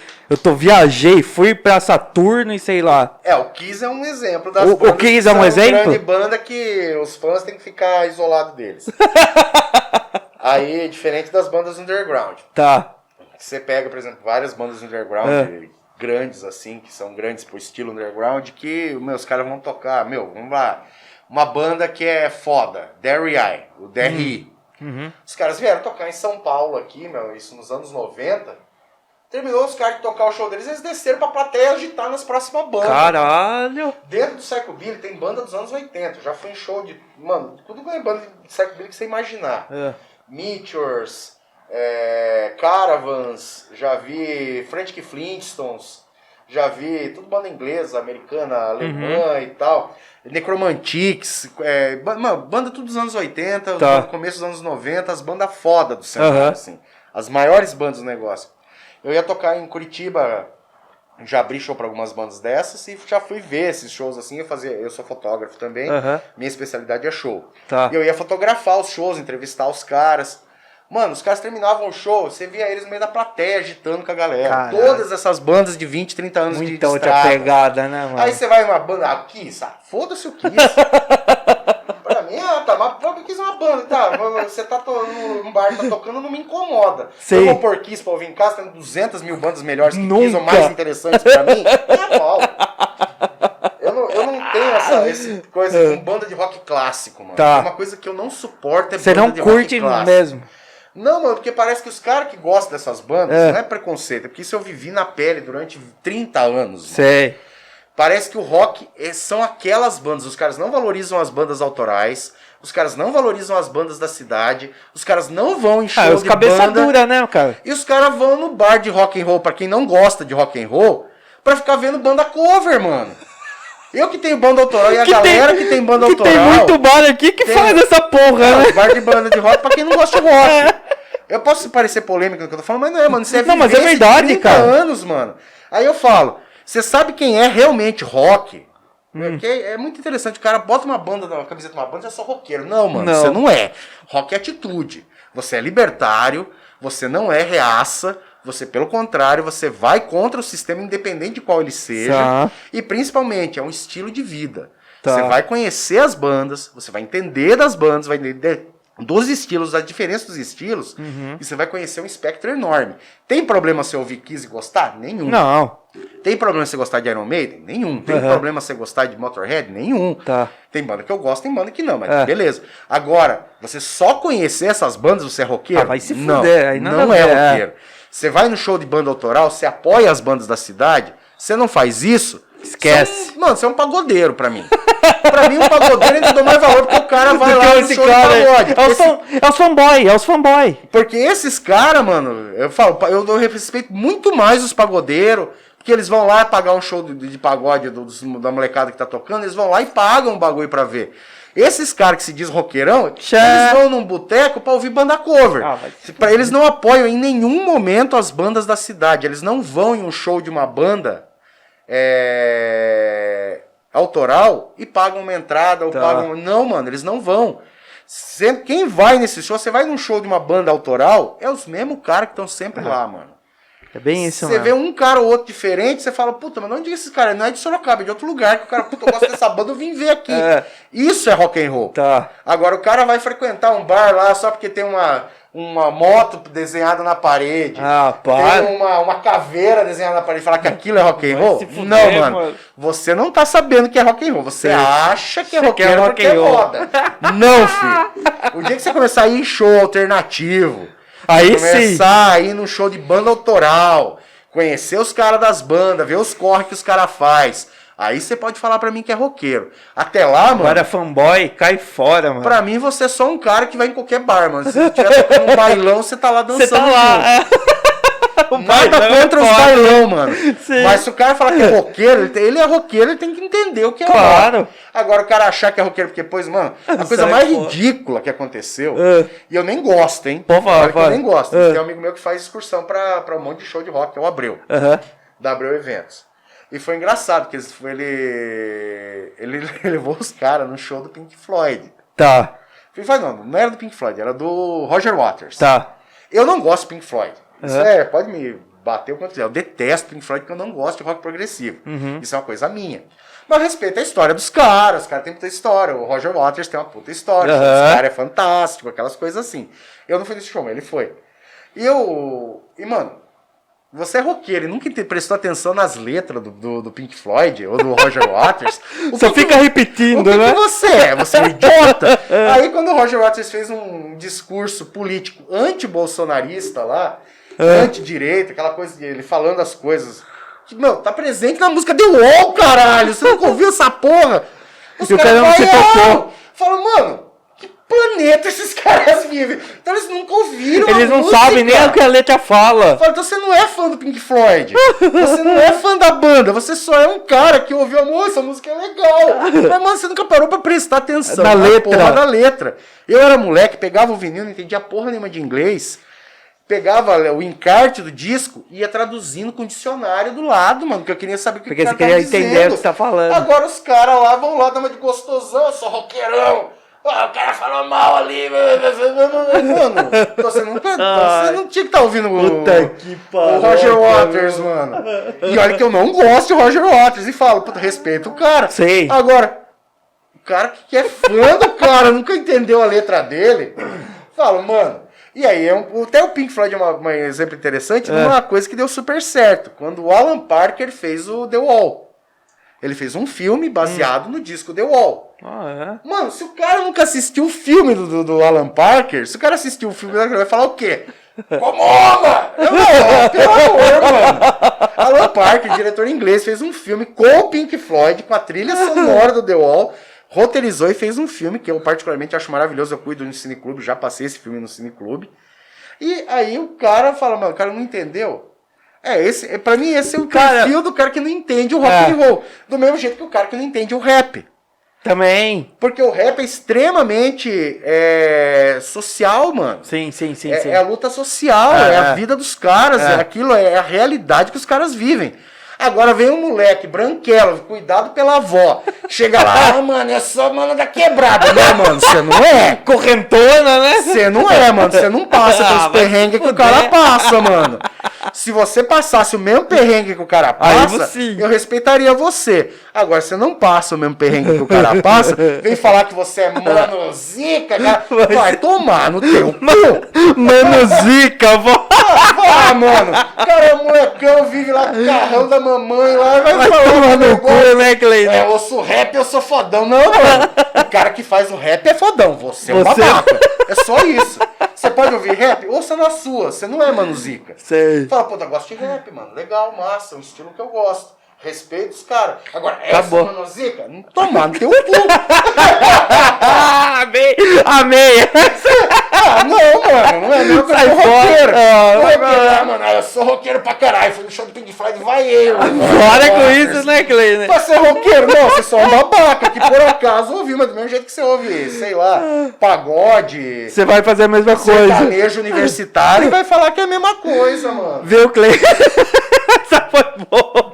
Viajei, fui pra Saturno e sei lá. O Kiss é um exemplo das bandas. O Kiss é um exemplo? Grande banda que os fãs têm que ficar isolados deles. Aí, diferente das bandas underground. Você pega, por exemplo, várias bandas underground grandes, assim, que são grandes pro estilo underground, que os caras vão tocar, vamos lá, uma banda que é foda, DRI, o DRI. Os caras vieram tocar em São Paulo aqui, isso nos anos 90, terminou os caras de tocar o show deles, eles desceram pra plateia agitar nas próximas bandas. Caralho! Dentro do psychobilly tem banda dos anos 80, já fui em show de, tudo que é banda de psychobilly que você imaginar. Meteors, Caravans, já vi Frantic Flintstones, já vi tudo banda inglesa, americana, alemã e tal, Necromantics, banda tudo dos anos 80, no começo dos anos 90, as bandas foda do cenário, assim, as maiores bandas do negócio. Eu ia tocar em Curitiba, já abri show pra algumas bandas dessas e já fui ver esses shows assim, eu sou fotógrafo também, minha especialidade é show. E eu ia fotografar os shows, entrevistar os caras. Mano, os caras terminavam o show, você via eles no meio da plateia agitando com a galera. Caralho. Todas essas bandas de 20, 30 anos de estrada. Muita outra pegada, né, mano? Aí você vai em uma banda, Kiss, foda-se o Kiss. Pra mim, mas Kiss é uma banda, você tá num bar, tá tocando, não me incomoda. Eu vou pôr Kiss pra ouvir em casa, tem 200 mil bandas melhores que Kiss, ou mais interessantes pra mim, é mal. Eu não tenho essa coisa com banda de rock clássico, mano. É uma coisa que eu não suporto, é banda de rock clássico. Você não curte mesmo? Não, mano, porque parece que os caras que gostam dessas bandas, não é preconceito, é porque isso eu vivi na pele durante 30 anos. Sei. Parece que o rock são aquelas bandas, os caras não valorizam as bandas autorais, os caras não valorizam as bandas da cidade, os caras não vão em show de banda. Os cabeça dura, né, cara? E os caras vão no bar de rock and roll, pra quem não gosta de rock and roll, pra ficar vendo banda cover, mano. Eu que tenho banda autoral e a galera que tem banda autoral... Tem muito bar aqui que faz essa porra, né? Bar de banda de rock pra quem não gosta de rock. Eu posso parecer polêmico no que eu tô falando, mas não é, mano. Você mas é verdade, 30 cara. anos, mano. Aí eu falo, você sabe quem é realmente rock? Porque é muito interessante. O cara bota uma banda, uma camiseta de uma banda, você é só roqueiro. Não, mano, você não é. Rock é atitude. Você é libertário, você não é reaça. Você, pelo contrário, você vai contra o sistema independente de qual ele seja. E principalmente, é um estilo de vida. Você vai conhecer as bandas, você vai entender das bandas, vai entender dos estilos, a diferença dos estilos, e você vai conhecer um espectro enorme. Tem problema você ouvir Kiss e gostar? Nenhum. Não. Tem problema você gostar de Iron Maiden? Nenhum. Tem problema você gostar de Motorhead? Nenhum. Tem banda que eu gosto, tem banda que não, mas beleza. Agora, você só conhecer essas bandas, você é roqueiro? Vai se fuder. Aí não é roqueiro. Você vai no show de banda autoral, você apoia as bandas da cidade, você não faz isso, esquece. Mano, você é um pagodeiro pra mim. Pra mim, um pagodeiro ainda dou mais valor, porque o cara vai lá no show de pagode. É os fanboy. Porque esses caras, mano, eu dou respeito muito mais os pagodeiros, porque eles vão lá pagar um show de pagode da molecada que tá tocando, eles vão lá e pagam um bagulho pra ver. Esses caras que se diz roqueirão, eles vão num boteco pra ouvir banda cover. Eles não apoiam em nenhum momento as bandas da cidade. Eles não vão em um show de uma banda autoral e pagam uma entrada ou pagam... Não, mano, eles não vão. Quem vai nesse show, você vai num show de uma banda autoral, é os mesmos caras que estão sempre lá, mano. É bem isso, Você vê um cara ou outro diferente, você fala, puta, mas onde é esses caras? Não é de Sorocaba, é de outro lugar, que o cara, puta, eu gosto dessa banda, eu vim ver aqui. Isso é rock and roll. Tá. Agora o cara vai frequentar um bar lá só porque tem uma moto desenhada na parede. Para. Tem uma caveira desenhada na parede e falar que aquilo é rock and roll? Fuder, não, mano. Você não tá sabendo que é rock and roll. Você acha que é rock and roll porque é moda. Não, filho. O dia que você começar a ir em show alternativo, aí começar a ir num show de banda autoral, conhecer os caras das bandas, ver os corre que os caras faz. Aí você pode falar pra mim que é roqueiro. Até lá, mano... Agora fanboy, cai fora, mano. Pra mim, você é só um cara que vai em qualquer bar, mano. Se você estiver tocando um bailão, você tá lá dançando. Você tá lá. Nada contra os bailão, mano. Sim. Mas se o cara falar que é roqueiro, ele é roqueiro, ele tem que entender o que é claro. rock. Agora, o cara achar que é roqueiro, porque, pois, mano, a coisa mais ridícula que aconteceu, e eu nem gosto, hein? Pô, fala. Eu nem gosto. Tem um amigo meu que faz excursão pra um monte de show de rock, que é o Abreu. Da Abreu Eventos. E foi engraçado, porque ele levou os caras no show do Pink Floyd. Tá. Não era do Pink Floyd, era do Roger Waters. Tá. Eu não gosto de Pink Floyd. Isso pode me bater o quanto quiser. Eu detesto Pink Floyd porque eu não gosto de rock progressivo. Isso é uma coisa minha. Mas respeito a história dos caras. Os caras têm muita história. O Roger Waters tem uma puta história. Esse cara é fantástico, aquelas coisas assim. Eu não fui nesse show, mas ele foi. E, mano, você é roqueiro e nunca prestou atenção nas letras do Pink Floyd ou do Roger Waters. Só fica repetindo, né? O que você é? Você é um idiota. Aí quando o Roger Waters fez um discurso político anti-bolsonarista lá, anti-direita, aquela coisa de ele falando as coisas, que, meu, tá presente na música The Wall, caralho. Você nunca ouviu essa porra? Os caras não se tocou. Fala, mano, que planeta esses caras vivem? Então eles nunca ouviram Eles não sabem nem o que a letra fala. Então você não é fã do Pink Floyd. Você não é fã da banda. Você só é um cara que ouviu a música. Essa música é legal. Mas, mano, você nunca parou pra prestar atenção na letra. Porra da letra. Eu era moleque, pegava o vinil, não entendia porra nenhuma de inglês. Pegava o encarte do disco e ia traduzindo com o dicionário do lado, mano. Porque eu queria saber o que porque o cara você queria tava entender dizendo. o que você tá falando. Agora os caras lá vão lá, dar uma de gostosão. Eu sou roqueirão. O cara falou mal ali, mano. Então você não tinha que estar ouvindo o Roger Waters, mano. E olha que eu não gosto de Roger Waters. E falo, puta, respeito o cara. Sei. Agora, o cara que é fã do cara, nunca entendeu a letra dele. Falo, mano. E aí, até o Pink Floyd é um exemplo interessante de uma coisa que deu super certo. Quando o Alan Parker fez o The Wall. Ele fez um filme baseado no disco The Wall. Mano, se o cara nunca assistiu o filme do Alan Parker, se o cara assistiu o filme, ele vai falar o quê? Comoma! Pelo amor, mano. Alan Parker, diretor inglês, fez um filme com o Pink Floyd, com a trilha sonora do The Wall, roteirizou e fez um filme que eu particularmente acho maravilhoso. Eu cuido no Cineclube, já passei esse filme no Cineclube. E aí o cara fala, mano, o cara não entendeu. Pra mim esse é o perfil do cara que não entende o rock and roll. Do mesmo jeito que o cara que não entende o rap. Também. Porque o rap é extremamente social, mano. Sim. É a luta social, é a vida dos caras, é a realidade que os caras vivem. Agora vem um moleque branquelo, cuidado pela avó. Chega lá, mano, é só mano da quebrada. Não, mano, você não é. Correntona, né? Você não é, mano. Você não passa pelos perrengues que o cara passa, mano. Se você passasse o mesmo perrengue que o cara passa, eu respeitaria você. Agora, você não passa o mesmo perrengue que o cara passa, vem falar que você é mano zica, cara. Vai tomar no teu cu. Mano zica, vó. Mano. O cara é molecão, vive lá com o carrão da mamãe lá, vai Vai falar tomar no cu, né, Cleiton? eu sou rap, eu sou fodão. Não, mano. O cara que faz o rap é fodão. Você é um babaca. É só isso. Você pode ouvir rap? Ouça na sua. Você não é Mano Zica. Sei. Fala, pô, eu gosto de rap, mano. Legal, massa. É um estilo que eu gosto. Respeito os caras. Agora, acabou. Mano Zica? Não tomar no teu cu. Amei. Não, mano. Não é meu que eu sou roqueiro. Mano, eu sou roqueiro pra caralho. Fui no show do Pink Floyd, vai eu. Bora com isso, né, Cleiton? Pra ser roqueiro, não, você só é um babaca, que por acaso ouviu, mas do mesmo jeito que você ouve, sei lá, pagode. Você vai fazer a mesma coisa. Sertanejo universitário e vai falar que é a mesma coisa, mano. Viu, Cleiton? Essa foi boa.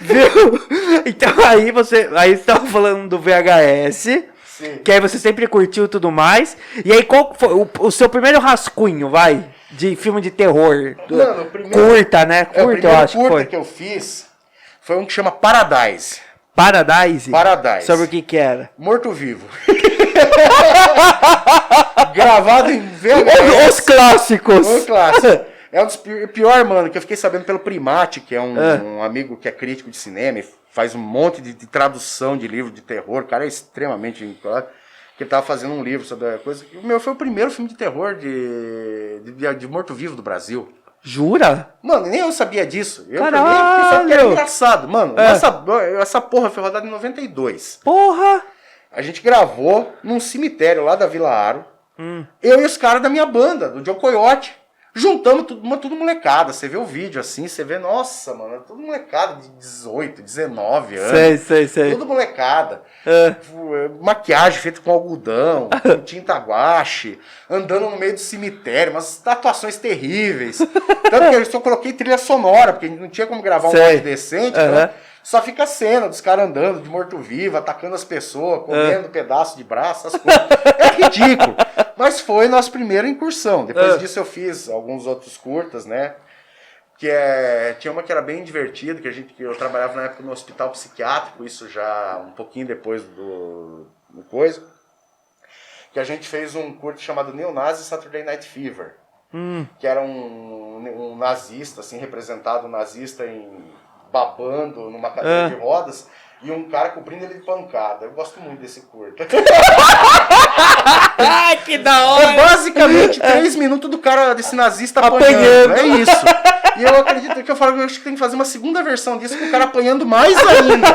Viu? Então aí você tava falando do VHS. Sim. Que aí você sempre curtiu e tudo mais. E aí qual foi o seu primeiro rascunho, vai? de filme de terror? Mano, o primeiro... Curta, né? O Curta, eu acho que curta foi. que eu fiz foi um que chama Paradise. Paradise? Paradise. Sobre o que era? Morto-vivo. Gravado em Os VHS. clássicos! Um clássico. É um dos pior, mano, que eu fiquei sabendo pelo Primate, que é um amigo que é crítico de cinema e faz um monte de tradução de livro de terror. O cara é extremamente vinculado. Que ele tava fazendo um livro sobre a coisa. O meu foi o primeiro filme de terror de morto-vivo do Brasil. Jura? Mano, nem eu sabia disso. Eu Caralho! pensava que era engraçado. Mano, essa porra foi rodada em 92. Porra! A gente gravou num cemitério lá da Vila Aro. Eu e os caras da minha banda, do Joe Coyote. Juntamos tudo molecada. Você vê o vídeo assim, você vê, nossa, mano, tudo molecada de 18, 19 anos. Sei. Tudo molecada. Maquiagem feita com algodão, com tinta guache, andando no meio do cemitério, umas atuações terríveis. Tanto que eu só coloquei trilha sonora, porque não tinha como gravar um áudio decente, então só fica a cena dos caras andando de morto-vivo, atacando as pessoas, comendo pedaço de braço, essas coisas. É ridículo. Mas foi nossa primeira incursão. Depois disso eu fiz alguns outros curtas, né? Tinha uma que era bem divertida, que eu trabalhava na época no hospital psiquiátrico, isso já um pouquinho depois do coisa. Que a gente fez um curto chamado Neonazi Saturday Night Fever. Que era um nazista, assim, representado um nazista babando numa cadeira de rodas e um cara cobrindo ele de pancada. Eu gosto muito desse curto. Ai, que da hora! É basicamente 3 minutos do cara, desse nazista apanhando. É isso. E eu acredito que eu acho que tem que fazer uma segunda versão disso com o cara apanhando mais ainda.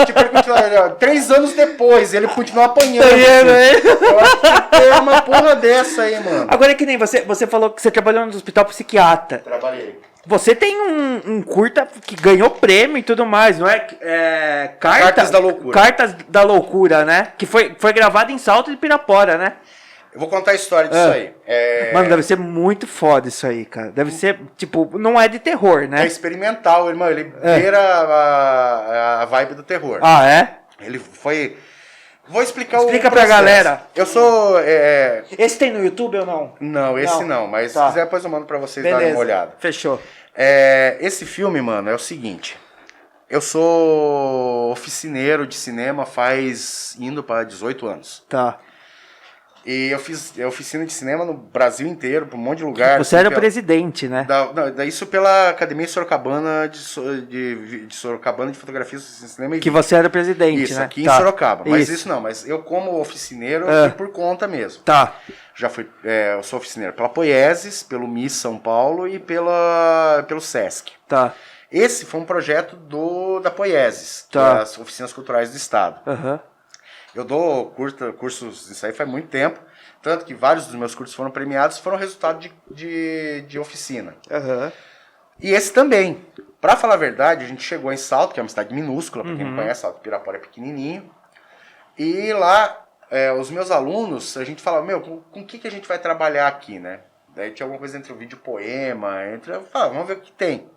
Tipo, ele continua, 3 anos depois, ele continua apanhando. Assim. Eu acho que tem que ter uma porra dessa aí, mano. Agora é que nem você falou que você trabalhou no hospital psiquiatra. Trabalhei. Você tem um curta que ganhou prêmio e tudo mais, não é? Cartas da Loucura. Cartas da Loucura, né? Que foi gravado em Salto de Pirapora, né? Eu vou contar a história disso aí. Mano, deve ser muito foda isso aí, cara. Deve ser, tipo, não é de terror, né? É experimental, irmão. Ele beira a vibe do terror. Ah, é? Ele foi... Vou explicar Explica o pra processo. galera. Eu sou... Esse tem no YouTube ou não? Não, esse não. Mas Tá. se quiser, depois eu mando pra vocês Beleza. darem uma olhada. Fechou. Esse filme, mano, é o seguinte. Eu sou oficineiro de cinema indo para 18 anos. Tá. E eu fiz oficina de cinema no Brasil inteiro, pra um monte de lugar. Você era o presidente, né? Isso pela Academia Sorocabana de Sorocabana de Fotografia e Cinema. Que você era o presidente, isso, né? aqui em Sorocaba. Mas Isso. isso não, mas eu como oficineiro eu fui por conta mesmo. Tá. Já fui, eu sou oficineiro pela Poieses, pelo Miss São Paulo e pelo Sesc. Tá. Esse foi um projeto da Poieses, que é Tá. as Oficinas Culturais do Estado. Aham. Eu dou cursos disso aí faz muito tempo, tanto que vários dos meus cursos foram premiados, foram resultado de oficina. Aham. E esse também. Pra falar a verdade, a gente chegou em Salto, que é uma cidade minúscula, pra quem não conhece, Salto Pirapora é pequenininho. E lá, os meus alunos, a gente falava, com o que a gente vai trabalhar aqui, né? Daí tinha alguma coisa entre o vídeo poema, eu falava, vamos ver o que tem.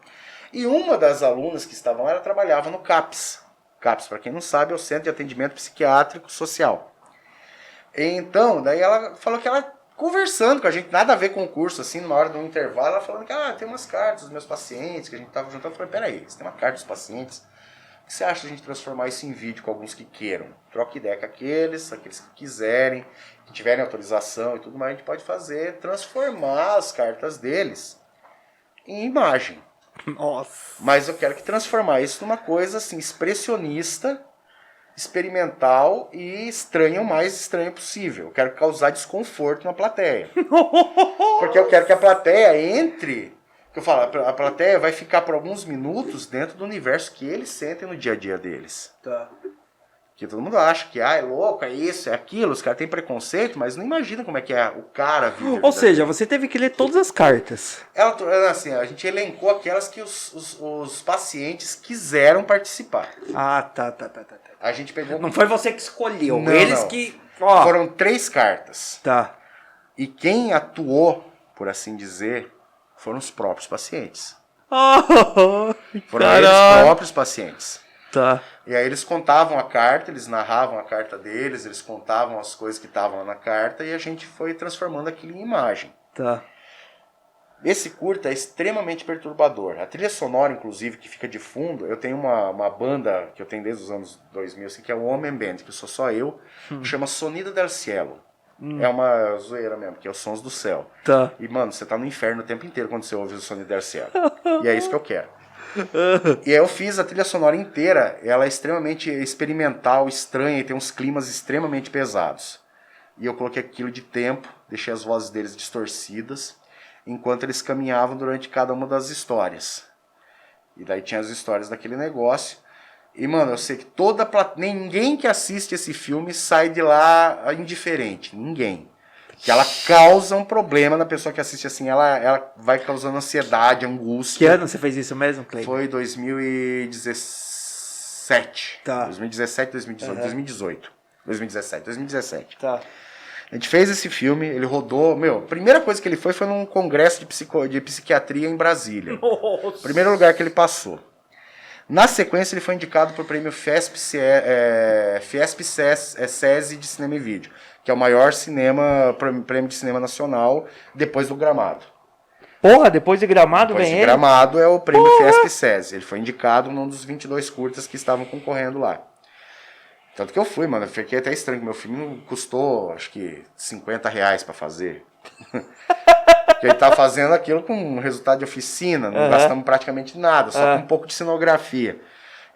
E uma das alunas que estavam lá, ela trabalhava no CAPS. CAPS, para quem não sabe, é o Centro de Atendimento Psiquiátrico Social. Então, daí ela falou que ela, conversando com a gente, nada a ver com o curso, assim, numa hora do intervalo, ela falando que, tem umas cartas dos meus pacientes, que a gente tava juntando. Eu falei, peraí, você tem uma carta dos pacientes? O que você acha de a gente transformar isso em vídeo com alguns que queiram? Troca ideia com aqueles que quiserem, que tiverem autorização e tudo mais, a gente pode fazer, transformar as cartas deles em imagem. Nossa. Mas eu quero que transformar isso numa coisa assim, expressionista, experimental e estranha o mais estranho possível. Eu quero causar desconforto na plateia. Porque eu quero que a plateia entre... Que eu falo, a plateia vai ficar por alguns minutos dentro do universo que eles sentem no dia a dia deles. Tá. Que todo mundo acha que é louco, é isso, é aquilo, os caras têm preconceito, mas não imaginam como é que é o cara vive. Ou seja, você teve que ler todas as cartas. Assim, a gente elencou aquelas que os pacientes quiseram participar. Ah, tá. A gente pegou... Não foi você que escolheu, Não, eles não. que... Ó. Foram 3 cartas. Tá. E quem atuou, por assim dizer, foram os próprios pacientes. Foram eles próprios pacientes. Tá. E aí eles contavam a carta, eles narravam a carta deles, eles contavam as coisas que estavam lá na carta e a gente foi transformando aquilo em imagem. Tá. Esse curta é extremamente perturbador. A trilha sonora, inclusive, que fica de fundo, eu tenho uma banda que eu tenho desde os anos 2000, assim, que é o Homem Band, que sou só eu, que chama Sonido del Cielo. É uma zoeira mesmo, que é os sons do céu. Tá. E, mano, você tá no inferno o tempo inteiro quando você ouve o Sonido del Cielo. E é isso que eu quero. E aí eu fiz a trilha sonora inteira, ela é extremamente experimental, estranha, e tem uns climas extremamente pesados. E eu coloquei aquilo de tempo, deixei as vozes deles distorcidas, enquanto eles caminhavam durante cada uma das histórias. E daí tinha as histórias daquele negócio. E, mano, eu sei que ninguém que assiste esse filme sai de lá indiferente. Ninguém. Que ela causa um problema na pessoa que assiste assim. Ela vai causando ansiedade, angústia. Que ano você fez isso mesmo, Clay? Foi 2017. Tá. 2017, 2018. 2018. 2017, 2017. Tá. A gente fez esse filme, ele rodou... a primeira coisa que ele foi num congresso de psiquiatria em Brasília. Nossa. Primeiro lugar que ele passou. Na sequência, ele foi indicado para o prêmio FIESP-SESI de Cinema e Vídeo, que é o maior prêmio de cinema nacional, depois do Gramado. Porra, depois de Gramado Depois vem de ele? Gramado é o prêmio FIESP-SESI. Ele foi indicado num dos 22 curtas que estavam concorrendo lá. Tanto que eu fui, mano. Eu fiquei até estranho, que meu filme custou, acho que, R$50 para fazer. Porque ele tá fazendo aquilo com resultado de oficina, não gastamos praticamente nada, só com um pouco de cenografia.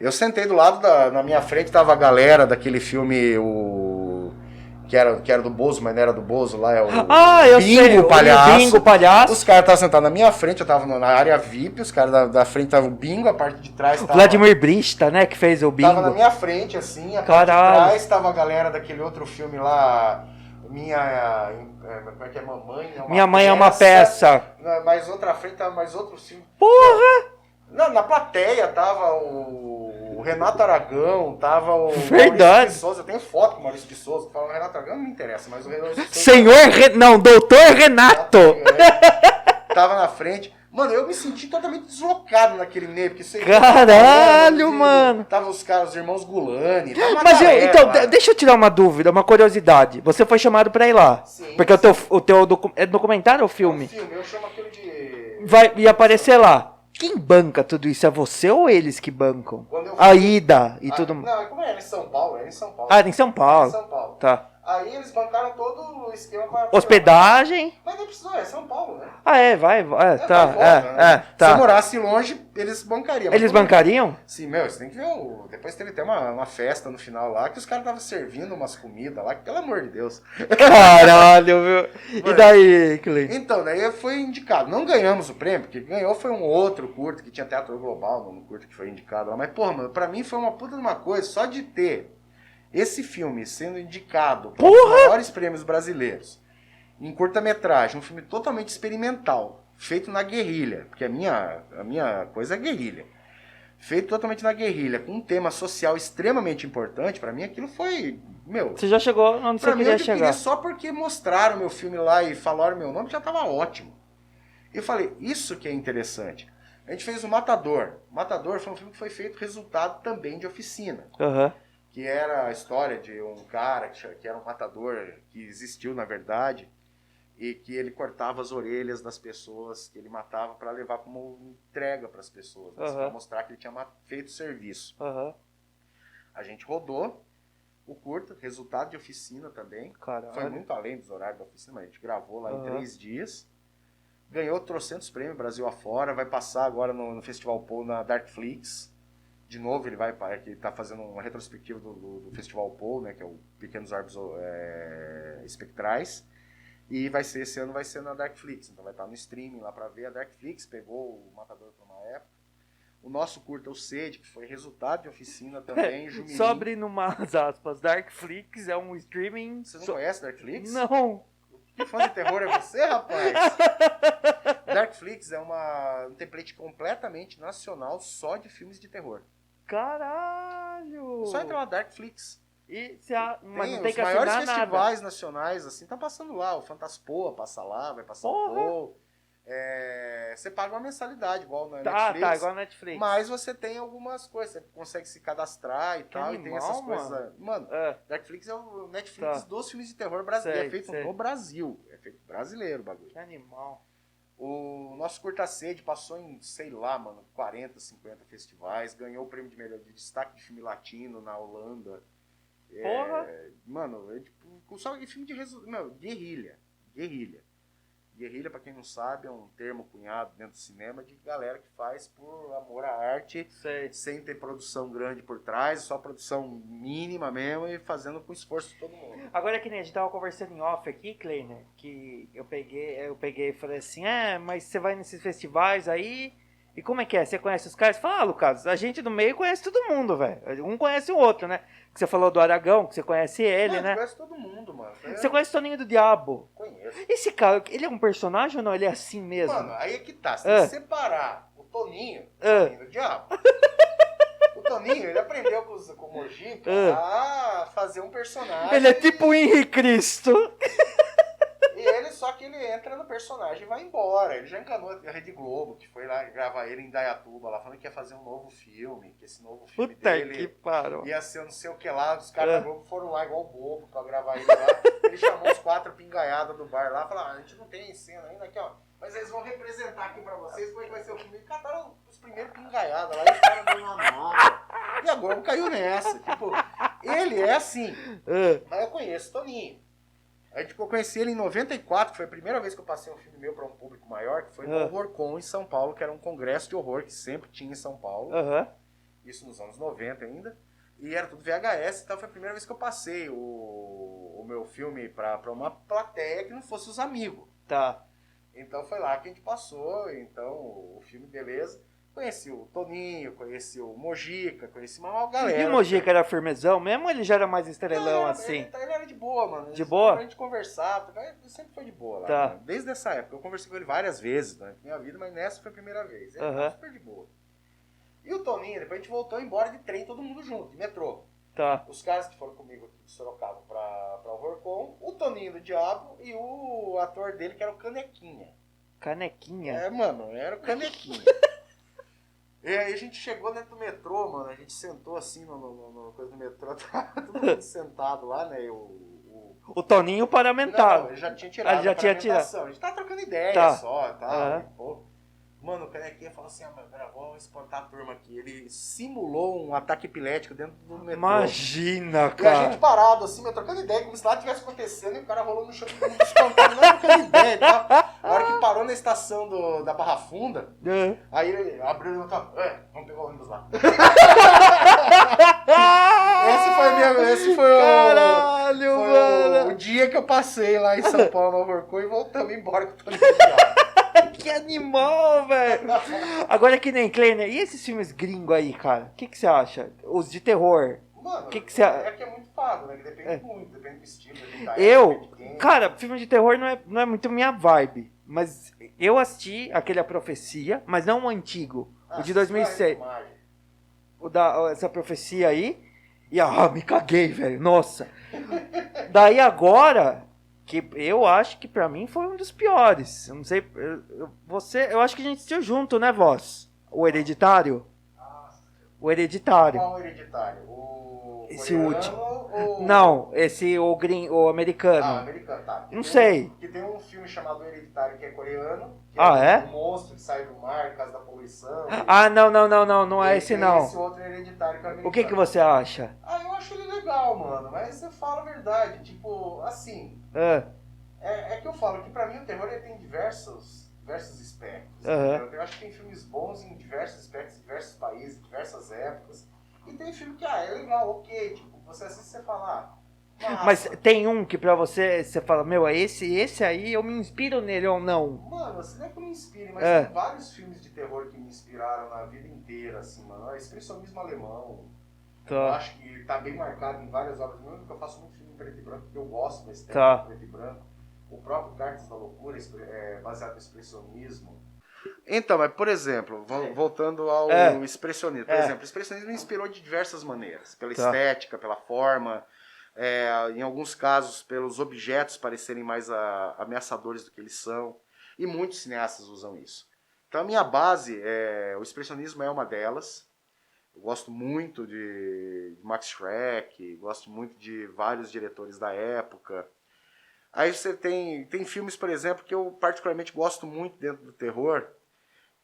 Eu sentei do lado, na minha frente tava a galera daquele filme, que era do Bozo, mas não era do Bozo, lá é o Bingo Palhaço. Bingo Palhaço. Os caras estavam sentados na minha frente, eu tava na área VIP, os caras da frente estavam o Bingo, a parte de trás tava... Vladimir Brista, né, que fez o Bingo. Tava na minha frente, assim, a parte de trás tava a galera daquele outro filme lá... como é que é? Minha Mãe é uma Peça. Mais outra frente tava mais outro filme. Porra! Na plateia tava o Renato Aragão, tava o Verdade. Maurício de Souza. Eu tenho foto com o Maurício de Souza. Fala, o Renato Aragão não me interessa, mas o Renato de Souza... Doutor Renato! Tava na frente. Mano, eu me senti totalmente deslocado naquele meio, porque você... Caralho, mano! Tava os irmãos Gulani, Mas deixa eu tirar uma dúvida, uma curiosidade. Você foi chamado pra ir lá? Sim. Porque o teu é documentário ou filme? É um filme, eu chamo aquilo de... Vai aparecer lá. Quem banca tudo isso? É você ou eles que bancam? A ida e tudo mais? Não, como era em São Paulo? Era em São Paulo. Ah, em São Paulo. Em São Paulo. Tá. Aí eles bancaram todo o esquema para... Hospedagem? Mas não precisou, é São Paulo, né? Ah, vai. Tá. Né? Tá. Se eu morasse longe, eles bancariam. Eles bancariam? Sim, você tem que ver Depois teve até uma festa no final lá, que os caras estavam servindo umas comidas lá, que, pelo amor de Deus. Caralho, viu? E daí, Clay? Então, daí foi indicado. Não ganhamos o prêmio, porque ganhou foi um outro curto, que tinha Teatro Global no curto que foi indicado lá. Mas, porra, mano, pra mim foi uma puta de uma coisa, só de ter esse filme sendo indicado para os maiores prêmios brasileiros, em curta-metragem, um filme totalmente experimental, feito na guerrilha, porque a minha coisa é guerrilha. Feito totalmente na guerrilha, com um tema social extremamente importante, pra mim aquilo foi, Você já chegou onde você queria chegar. Só porque mostraram meu filme lá e falaram meu nome, já tava ótimo. Eu falei, isso que é interessante. A gente fez o Matador. Matador foi um filme que foi feito resultado também de oficina. Que era a história de um cara que era um matador, que existiu na verdade, e que ele cortava as orelhas das pessoas que ele matava para levar como entrega para as pessoas, para mostrar que ele tinha feito serviço. A gente rodou o curta, resultado de oficina também. Caralho. Foi muito além dos horários da oficina, mas a gente gravou lá em 3 dias. Ganhou trocentos prêmios Brasil afora, vai passar agora no Festival Paul na Darkflix. De novo, ele tá fazendo uma retrospectiva do Festival Paul, né, que é o Pequenos Orbes Espectrais. E esse ano vai ser na Darkflix, então vai estar no streaming lá pra ver. A Darkflix pegou o Matador por uma época. O nosso curta, o Sede, que foi resultado de oficina também. Só abrindo umas aspas, Darkflix é um streaming... Você não conhece Darkflix? Não. Que fã de terror é você, rapaz? Darkflix é um template completamente nacional só de filmes de terror. Caralho! Só entra lá, Darkflix. Mas não tem os que maiores assinar festivais nada. nacionais, assim, tá passando lá. O Fantaspoa passa lá, vai passar o Paul. Você paga uma mensalidade, igual na Netflix. Tá, igual na Netflix. Mas você tem algumas coisas, você consegue se cadastrar e tal, animal, e tem essas coisas. Mano, Darkflix é o Netflix dos filmes de terror brasileiro. É feito no Brasil. É feito brasileiro o bagulho. Que animal. O nosso Curta Sede passou em, sei lá, mano, 40, 50 festivais, ganhou o prêmio de melhor de destaque de filme latino na Holanda. Porra! Mano, tipo, só de filme de guerrilha. Guerrilha, pra quem não sabe, é um termo cunhado dentro do cinema de galera que faz por amor à arte, Sei. sem ter produção grande por trás, só produção mínima mesmo e fazendo com esforço de todo mundo. Agora que nem a gente tava conversando em off aqui, Kleiner, que eu peguei e falei assim, mas você vai nesses festivais aí, e como é que é? Você conhece os caras? Fala, Lucas, a gente do meio conhece todo mundo, velho. Um conhece o outro, né? Que você falou do Aragão, que você conhece ele, Mano, né? conhece todo mundo, mano. Você conhece o Toninho do Diabo? Conheço. Esse cara, ele é um personagem ou não? Ele é assim mesmo? Mano, aí é que tá. Você tem que separar o Toninho do Diabo. O Toninho, ele aprendeu com o Mojica a fazer um personagem. Ele é tipo o Henrique Cristo. E ele, só que ele entra no personagem e vai embora. Ele já enganou a Rede Globo, que foi lá gravar ele em Dayatuba, lá falando que ia fazer um novo filme, que esse novo filme Puta dele que pariu. ia ser não sei o que lá. Os caras da Globo foram lá igual bobo pra gravar ele lá. Ele chamou os 4 pingaiadas do bar lá e falou, a gente não tem cena ainda aqui, ó. Mas eles vão representar aqui pra vocês como é que vai ser o filme. E cataram os primeiros pingaiadas lá e os caras dando uma nota. E a Globo caiu nessa. Tipo, ele é assim. Mas eu conheço o Toninho. Aí, tipo, eu conheci ele em 94, que foi a primeira vez que eu passei um filme meu para um público maior, que foi no HorrorCon em São Paulo, que era um congresso de horror que sempre tinha em São Paulo. Isso nos anos 90 ainda. E era tudo VHS, então foi a primeira vez que eu passei o meu filme para uma plateia que não fosse os amigos. Tá. Então foi lá que a gente passou, então o filme, beleza. Conheci o Toninho, conheci o Mojica, conheci uma galera. E o Mojica era firmezão mesmo ou ele já era mais estrelão assim? Ele era de boa, mano. De boa? A gente conversava, ele sempre foi de boa lá. Tá. Mano. Desde essa época. Eu conversei com ele várias vezes durante a minha vida, mas nessa foi a primeira vez. Ele era super de boa. E o Toninho, depois a gente voltou embora de trem, todo mundo junto, de metrô. Tá. Os caras que foram comigo aqui de Sorocaba pra o Horcon, o Toninho do Diabo e o ator dele, que era o Canequinha. Canequinha? Mano, era o Canequinha. E aí a gente chegou dentro do metrô, mano, a gente sentou assim no coisa do metrô, tava todo mundo sentado lá, né, O Toninho paramentado. Não, ele já tinha tirado já tinha tirado. A gente tava trocando ideia só e tal, pô. Mano, o Canequinha falou assim, mas pera, vou espantar a turma aqui. Ele simulou um ataque epilético dentro do metrô. Imagina, cara. E a gente parado assim, trocando ideia, como se nada tivesse acontecendo, e o cara rolou no chão, todo mundo espantado, não trocando ideia e tal. A hora que parou na estação da Barra Funda, aí ele abriu e falou, vamos pegar o ônibus lá. Esse foi Caralho, mano. o dia que eu passei lá em São Paulo, no Horcon, e voltamos embora com o Toninho do Diabo. Que animal, velho! Agora que nem Kleiner, e esses filmes gringos aí, cara? O que você acha? Os de terror? Mano, que você acha? É que é muito pago, né? Que depende muito, depende do estilo. Cara, filme de terror não é muito minha vibe. Mas eu assisti aquele A Profecia, mas não o antigo, o de 2006. Essa Profecia aí. E me caguei, velho. Nossa. Daí agora, que eu acho que pra mim foi um dos piores. Eu não sei. Eu acho que a gente assistiu junto, né, Voz? O Hereditário. O Hereditário. Qual o Hereditário? Esse último. Não, o americano. Americano, tá. Não sei. Que tem um filme chamado Hereditário que é coreano. Que é? Um monstro que sai do mar por causa da poluição. Não é esse não. Esse outro Hereditário que é americano. O que você acha? Eu acho ele legal, mano. Mas você fala a verdade. Tipo, assim. É que eu falo que pra mim o terror ele tem diversos aspectos. Eu acho que tem filmes bons em diversos aspectos, em diversos países, em diversas épocas. E tem filme que é legal, ok. Tipo, você assiste e você fala. Mas tem um que pra você fala, esse aí eu me inspiro nele ou não? Mano, assim, não é que eu me inspire, mas tem vários filmes de terror que me inspiraram na vida inteira, assim, mano. Expressionismo alemão. Eu acho que tá bem marcado em várias obras minhas, porque eu faço muito filme em preto e branco, porque eu gosto da estética preto e branco. O próprio Cartas da Loucura é baseado no expressionismo. Então, mas por exemplo, voltando ao expressionismo. Por exemplo, o expressionismo me inspirou de diversas maneiras. Pela estética, pela forma, em alguns casos pelos objetos parecerem mais ameaçadores do que eles são. E muitos cineastas usam isso. Então a minha base, o expressionismo é uma delas. Eu gosto muito de Max Schreck, gosto muito de vários diretores da época. Aí você tem filmes, por exemplo, que eu particularmente gosto muito dentro do terror,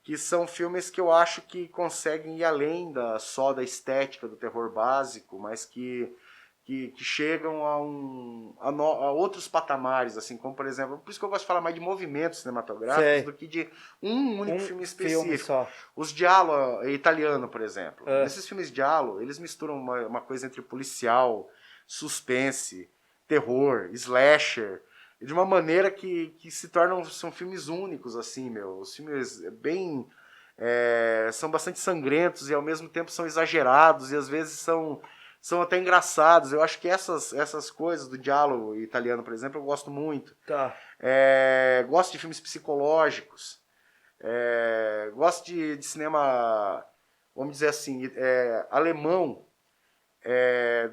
que são filmes que eu acho que conseguem ir além só da estética do terror básico, mas que chegam a outros patamares, assim, como por exemplo, por isso que eu gosto de falar mais de movimentos cinematográficos do que de um único filme específico. Filme só. Os giallo italiano, por exemplo. Nesses filmes giallo, eles misturam uma coisa entre policial, suspense, terror, slasher, de uma maneira que são filmes únicos, assim, meu. Os filmes são bastante sangrentos e ao mesmo tempo são exagerados e às vezes são até engraçados. Eu acho que essas coisas do giallo italiano, por exemplo, eu gosto muito. Tá. Gosto de filmes psicológicos. Gosto de cinema, vamos dizer assim, alemão,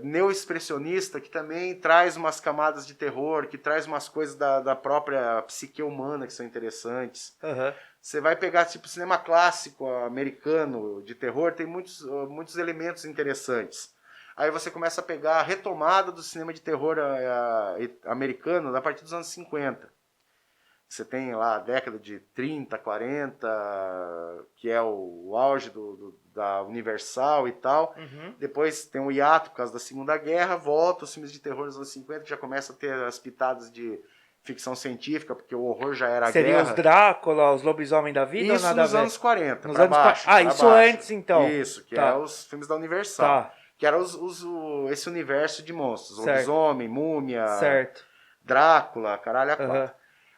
neo-expressionista, que também traz umas camadas de terror, que traz umas coisas da própria psique humana que são interessantes. Você vai pegar tipo cinema clássico americano de terror, tem muitos elementos interessantes. Aí você começa a pegar a retomada do cinema de terror americano a partir dos anos 50. Você tem lá a década de 30, 40, que é o auge da Universal e tal. Depois tem o hiato por causa da Segunda Guerra, volta os filmes de terror dos anos 50, que já começa a ter as pitadas de ficção científica, porque o horror já era a guerra. Seria os Drácula, os lobisomem da vida isso ou nada nos a ver? anos 40, nos pra anos baixo. isso antes, então. Isso, que é os filmes da Universal. Tá. Que era esse universo de monstros. Lobisomem, múmia, Drácula, caralho a quatro.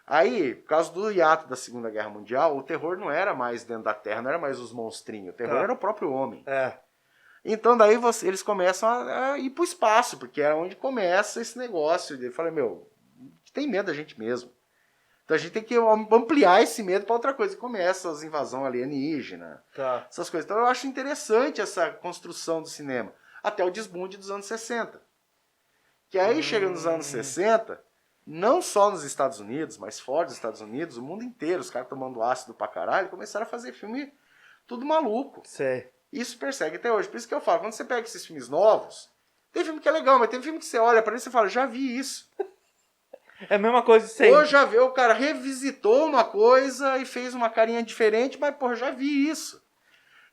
Aí, por causa do hiato da Segunda Guerra Mundial, o terror não era mais dentro da Terra, não era mais os monstrinhos. O terror era o próprio homem. Então daí eles começam a ir pro espaço, porque é onde começa esse negócio. Ele fala, tem medo da gente mesmo. Então a gente tem que ampliar esse medo para outra coisa. E começa as invasões alienígenas, essas coisas. Então eu acho interessante essa construção do cinema. Até o desbunde dos anos 60. Que aí chega nos anos 60, não só nos Estados Unidos, mas fora dos Estados Unidos, o mundo inteiro, os caras tomando ácido pra caralho, começaram a fazer filme tudo maluco. Isso persegue até hoje. Por isso que eu falo, quando você pega esses filmes novos, tem filme que é legal, mas tem filme que você olha pra ele e você fala, já vi isso. É a mesma coisa sempre. Ou já viu, o cara revisitou uma coisa e fez uma carinha diferente, mas, porra, já vi isso.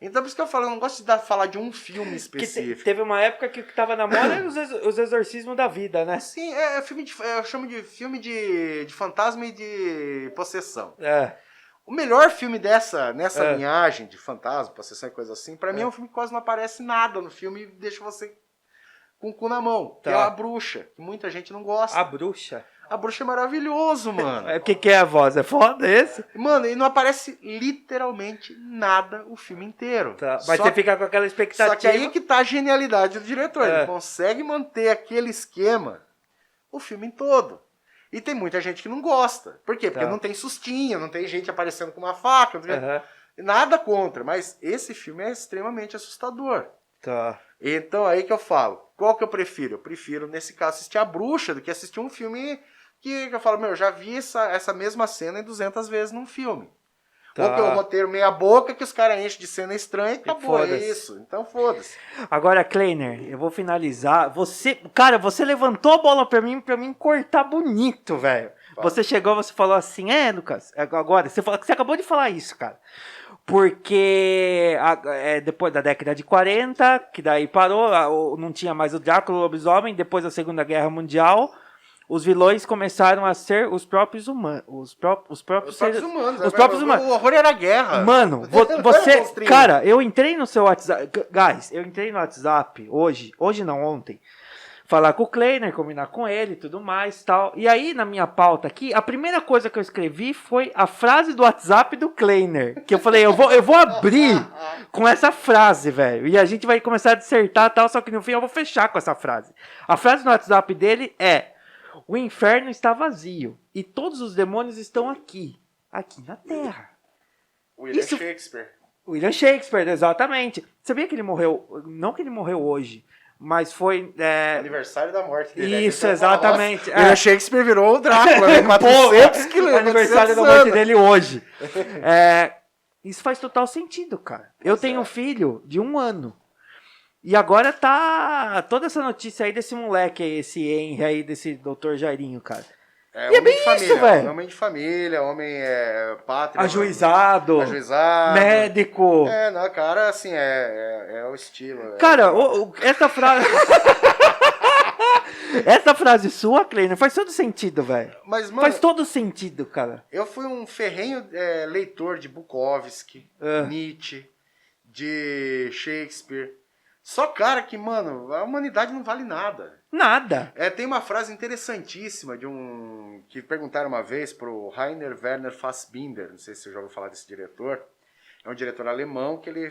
Então, por isso que eu falo, eu não gosto de falar de um filme específico. Teve uma época que o que tava na moda era os exorcismos da vida, né? Sim, eu chamo de filme de fantasma e de possessão. O melhor filme nessa linhagem de fantasma, possessão e coisa assim, pra mim é um filme que quase não aparece nada no filme e deixa você com o cu na mão. Que é A Bruxa, que muita gente não gosta. A Bruxa? A Bruxa é maravilhoso, mano. O que é a voz? É foda esse? Mano, e não aparece literalmente nada o filme inteiro. Mas você fica com aquela expectativa. Só que aí que tá a genialidade do diretor. Ele consegue manter aquele esquema o filme todo. E tem muita gente que não gosta. Por quê? Porque não tem sustinho, não tem gente aparecendo com uma faca. Nada contra, mas esse filme é extremamente assustador. Então aí que eu falo, qual que eu prefiro? Eu prefiro, nesse caso, assistir A Bruxa do que assistir um filme que eu falo, eu já vi essa mesma cena em 200 vezes num filme. Ou que é um roteiro meia boca que os caras enchem de cena estranha e acabou, é isso. Então foda-se. Agora, Kleiner, eu vou finalizar. Cara, você levantou a bola pra mim cortar bonito, velho. Você chegou, você falou assim, Lucas, agora, você acabou de falar isso, cara. Porque depois da década de 40, que daí parou, não tinha mais o Drácula, o lobisomem, depois da Segunda Guerra Mundial, os vilões começaram a ser os próprios humanos. Os próprios humanos. O horror era a guerra. Mano, você... Cara, eu entrei no seu WhatsApp... Guys, eu entrei no WhatsApp hoje não, ontem, falar com o Kleiner, combinar com ele e tudo mais, tal. E aí, na minha pauta aqui, a primeira coisa que eu escrevi foi a frase do WhatsApp do Kleiner. Que eu falei, eu vou abrir com essa frase, velho. E a gente vai começar a dissertar tal, só que no fim eu vou fechar com essa frase. A frase no WhatsApp dele é: o inferno está vazio e todos os demônios estão aqui na Terra. William Shakespeare, exatamente. Sabia que ele morreu, não que ele morreu hoje, mas foi... aniversário da morte dele. Isso, exatamente. William Shakespeare virou o Drácula, né? 400 quilômetros. Aniversário da morte dele hoje. Isso faz total sentido, cara. Eu tenho um filho de 1 ano. E agora tá toda essa notícia aí desse moleque aí, esse Henry aí, desse Dr. Jairinho, cara. É E é homem bem de família, isso, velho. homem de família, homem pátria. Ajuizado, Ajuizado. médico. Não, cara, assim, é o estilo. Cara, essa frase... essa frase sua, Kleiner, faz todo sentido, velho. Mas, mano, Faz todo sentido, cara. eu fui um ferrenho leitor de Bukowski, É. Nietzsche, de Shakespeare. Só, cara, que, mano, a humanidade não vale nada. Nada. Tem uma frase interessantíssima que perguntaram uma vez pro Rainer Werner Fassbinder, não sei se você já ouviu falar desse diretor. É um diretor alemão que ele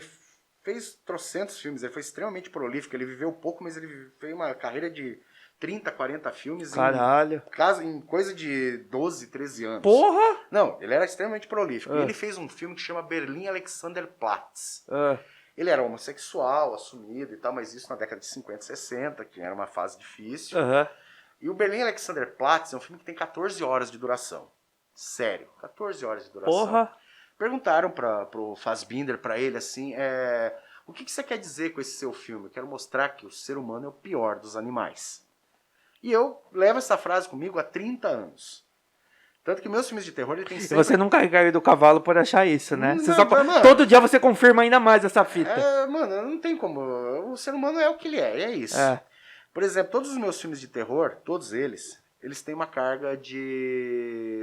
fez trocentos filmes, ele foi extremamente prolífico, ele viveu pouco, mas ele fez uma carreira de 30, 40 filmes Caralho. em coisa de 12, 13 anos. Porra! Não, ele era extremamente prolífico. Ah. E ele fez um filme que chama Berlim Alexanderplatz. Ah, Ele era homossexual, assumido e tal, mas isso na década de 50 e 60, que era uma fase difícil. aham. E o Berlim Alexanderplatz é um filme que tem 14 horas de duração. Sério, 14 horas de duração. Porra! Perguntaram pro Fassbinder, pra ele, assim, o que você quer dizer com esse seu filme? Eu quero mostrar que o ser humano é o pior dos animais. E eu levo essa frase comigo há 30 anos. Tanto que meus filmes de terror, ele tem E sempre... você nunca caiu do cavalo por achar isso, né? Você Não, só... mano. Todo dia você confirma ainda mais essa fita. Mano, não tem como. O ser humano é o que ele é isso. É. Por exemplo, todos os meus filmes de terror, todos eles têm uma carga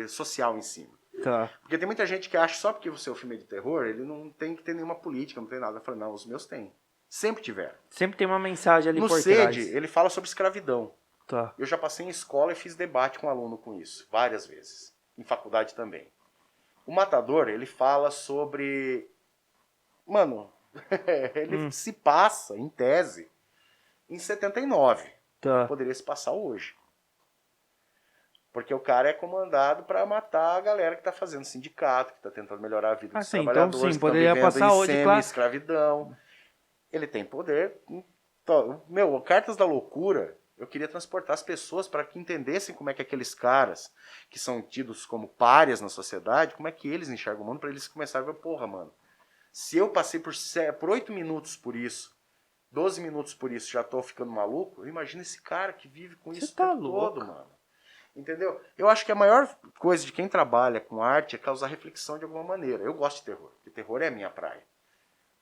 social em cima. Tá. Porque tem muita gente que acha que só porque o seu filme é de terror, ele não tem que ter nenhuma política, não tem nada. Eu falo, não, os meus têm. Sempre tiveram. Sempre tem uma mensagem ali No por Sede, trás. ele fala sobre escravidão. Tá. Eu já passei em escola e fiz debate com aluno com isso, várias vezes. Em faculdade também. O Matador, ele fala sobre... Mano, ele se passa, em tese, em 79. Tá. Poderia se passar hoje. Porque o cara é comandado para matar a galera que tá fazendo sindicato, que tá tentando melhorar a vida dos Sim, então trabalhadores, sim, que tão poderia vivendo passar em hoje, claro. semi-escravidão. Ele tem poder. Então, meu, Cartas da Loucura, eu queria transportar as pessoas para que entendessem como é que aqueles caras, que são tidos como párias na sociedade, como é que eles enxergam o mundo, para eles começarem a ver, porra, mano, se eu passei por 8 minutos por isso, 12 minutos por isso, já tô ficando maluco, imagina esse cara que vive com Você isso tá o tempo louco. todo, mano. Entendeu? Eu acho que a maior coisa de quem trabalha com arte é causar reflexão de alguma maneira. Eu gosto de terror, porque terror é a minha praia.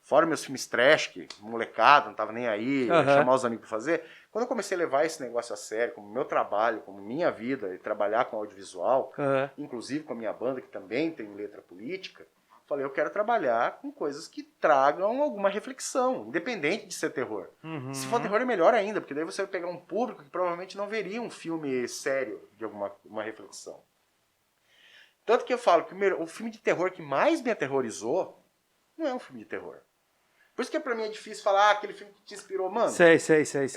Fora meus filmes trash, que molecada, não tava nem aí, chamar os amigos pra fazer. Quando eu comecei a levar esse negócio a sério, como meu trabalho, como minha vida, e trabalhar com audiovisual, inclusive com a minha banda, que também tem letra política, falei, eu quero trabalhar com coisas que tragam alguma reflexão, independente de ser terror. Se for terror é melhor ainda, porque daí você vai pegar um público que provavelmente não veria um filme sério de uma reflexão. Tanto que eu falo que o filme de terror que mais me aterrorizou não é um filme de terror. Por isso que pra mim é difícil falar aquele filme que te inspirou, mano. Sei.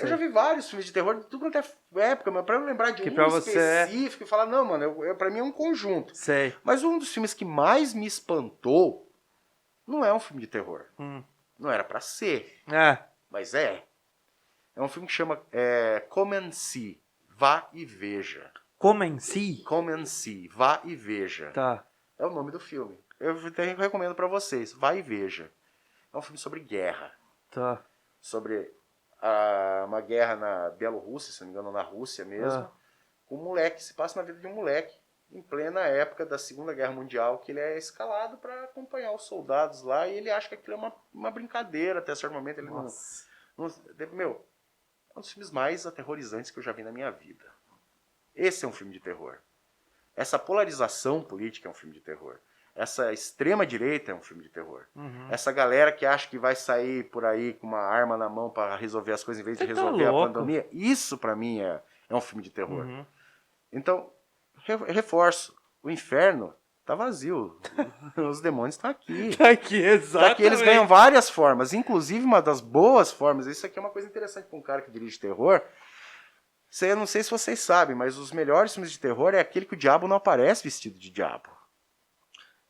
Eu já vi vários filmes de terror de tudo quanto é época, mas pra eu lembrar de Que um pra você específico e falar, não, mano, pra mim é um conjunto. Sei. Mas um dos filmes que mais me espantou não é um filme de terror. Não era pra ser, mas é. É um filme que chama Come and See, Vá e Veja. Come and See? Come and See, Vá e Veja. Tá. É o nome do filme. Eu recomendo pra vocês, Vá e Veja. É um filme sobre guerra. Tá. Sobre uma guerra na Bielorrússia, se não me engano, na Rússia mesmo. Um moleque, se passa na vida de um moleque, em plena época da Segunda Guerra Mundial, que ele é escalado para acompanhar os soldados lá, e ele acha que aquilo é uma brincadeira, até certo momento ele não... Meu, é um dos filmes mais aterrorizantes que eu já vi na minha vida. Esse é um filme de terror. Essa polarização política é um filme de terror. Essa extrema-direita é um filme de terror. Essa galera que acha que vai sair por aí com uma arma na mão para resolver as coisas em vez de resolver a pandemia, isso pra mim é um filme de terror. Então, reforço, o inferno tá vazio. Os demônios estão aqui. Tá aqui, exatamente. Tá aqui, eles ganham várias formas, inclusive uma das boas formas, isso aqui é uma coisa interessante para um cara que dirige terror. Eu não sei se vocês sabem, mas os melhores filmes de terror é aquele que o diabo não aparece vestido de diabo.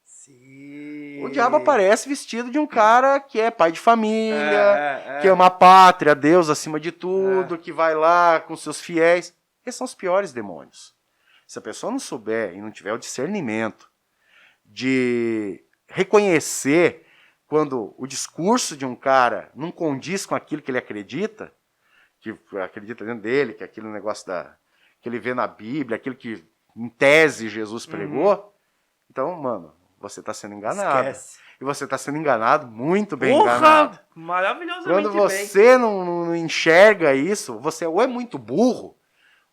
Sim. O diabo aparece vestido de um cara que é pai de família, que ama a pátria, Deus acima de tudo, que vai lá com seus fiéis. Esses são os piores demônios. Se a pessoa não souber e não tiver o discernimento de reconhecer quando o discurso de um cara não condiz com aquilo que ele acredita, que acredita dentro dele, que é aquele negócio que ele vê na Bíblia, aquilo que em tese Jesus pregou, então, mano, você tá sendo enganado. Esquece. E você tá sendo enganado, muito bem enganado. Maravilhosamente Quando você não enxerga isso, você ou é muito burro,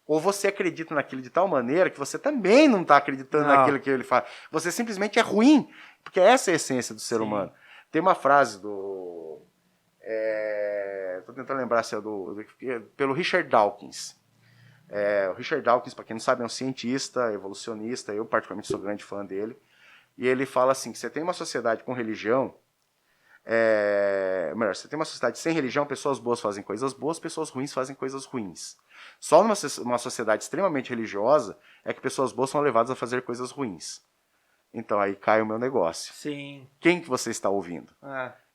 ou você acredita naquilo de tal maneira que você também não está acreditando naquilo que ele fala. Você simplesmente é ruim, porque essa é a essência do ser humano. Tem uma frase do... Estou tentando lembrar se é pelo Richard Dawkins. O Richard Dawkins, para quem não sabe, é um cientista, evolucionista, eu particularmente sou grande fã dele. E ele fala assim, que você tem uma sociedade com religião... melhor, você tem uma sociedade sem religião, pessoas boas fazem coisas boas, pessoas ruins fazem coisas ruins. Só numa sociedade extremamente religiosa é que pessoas boas são levadas a fazer coisas ruins. Então aí cai o meu negócio. Sim. Quem que você está ouvindo?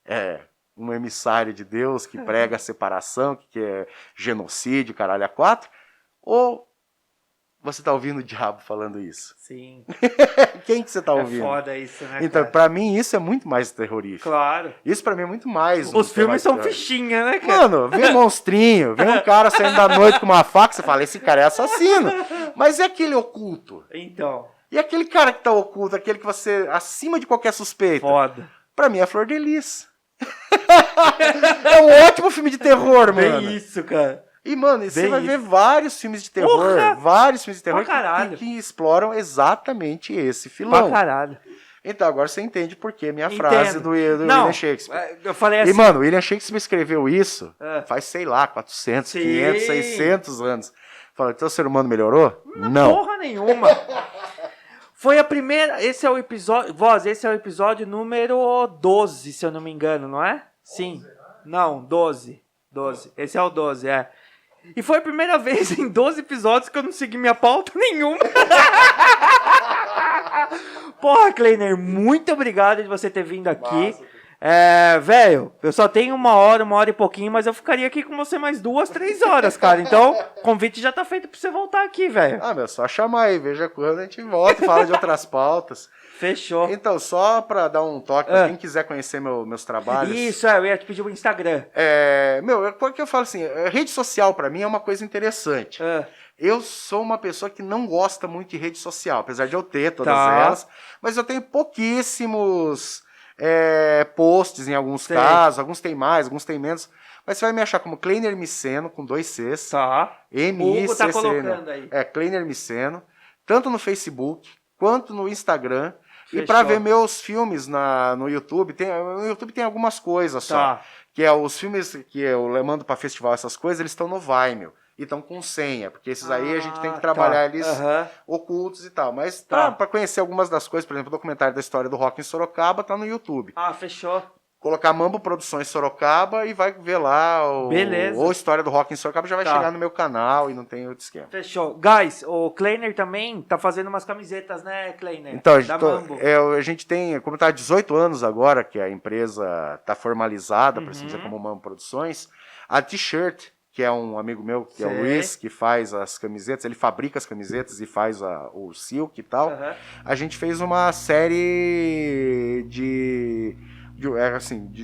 É um emissário de Deus que prega a separação, que é genocídio, caralho, a quatro? Ou você está ouvindo o diabo falando isso? Sim. Quem que você está ouvindo? É foda isso, né, então, cara? pra mim, isso é muito mais terrorífico. Claro. Isso pra mim é muito mais... Os filmes são fichinha, né, cara? Mano, vem um monstrinho, vem um cara saindo da noite com uma faca, você fala, esse cara é assassino. Mas é aquele oculto. Então. E aquele cara que tá oculto, aquele que você... acima de qualquer suspeita. Foda. Pra mim é Flor de Lis. É um ótimo filme de terror, mano. Bem isso, cara. E, mano, você vai ver vários filmes de terror. Porra! Vários filmes de terror que exploram exatamente esse filão. Pra caralho. Então, agora você entende por que minha frase do William Shakespeare. Eu falei assim... E, mano, o William Shakespeare escreveu isso faz, sei lá, 400, Sim. 500, 600 anos. Fala, então o ser humano melhorou? Não. Porra nenhuma. Foi a primeira... Esse é o episódio... Voz, esse é o episódio número 12, se eu não me engano, não é? Sim. Não, 12. 12. Esse é o 12, é. E foi a primeira vez em 12 episódios que eu não segui minha pauta nenhuma. Porra, Kleiner, muito obrigado de você ter vindo aqui. Velho, eu só tenho 1 hora e pouquinho, mas eu ficaria aqui com você mais 2, 3 horas, cara. Então, o convite já tá feito pra você voltar aqui, velho. Meu, só chamar aí, veja quando a gente volta e fala de outras pautas. Fechou. Então, só pra dar um toque pra quem quiser conhecer meus trabalhos. Isso, eu ia te pedir o Instagram. Porque eu falo assim, rede social pra mim é uma coisa interessante. Eu sou uma pessoa que não gosta muito de rede social, apesar de eu ter todas elas, mas eu tenho pouquíssimos posts em alguns casos, alguns tem mais, alguns tem menos, mas você vai me achar como Kleiner Miceno, com 2 Cs, M-I-C-C-N. O Hugo tá colocando aí. Kleiner Miceno, tanto no Facebook, quanto no Instagram. Fechou. E para ver meus filmes no YouTube, no YouTube tem algumas coisas só. Que é os filmes que eu mando para festival, essas coisas, eles estão no Vimeo. E estão com senha, porque esses aí a gente tem que trabalhar eles ocultos e tal. Mas para conhecer algumas das coisas, por exemplo, o documentário da história do rock em Sorocaba tá no YouTube. Fechou. Colocar Mambo Produções Sorocaba e vai ver lá ou História do Rock em Sorocaba, já vai chegar no meu canal e não tem outro esquema. Fechou. Guys, o Kleiner também tá fazendo umas camisetas, né, Kleiner? Então, Mambo. a gente tem, como tá há 18 anos agora, que a empresa tá formalizada, para se dizer, como Mambo Produções, a T-shirt, que é um amigo meu, que é o Luiz, que faz as camisetas, ele fabrica as camisetas e faz o silk e tal. A gente fez uma série de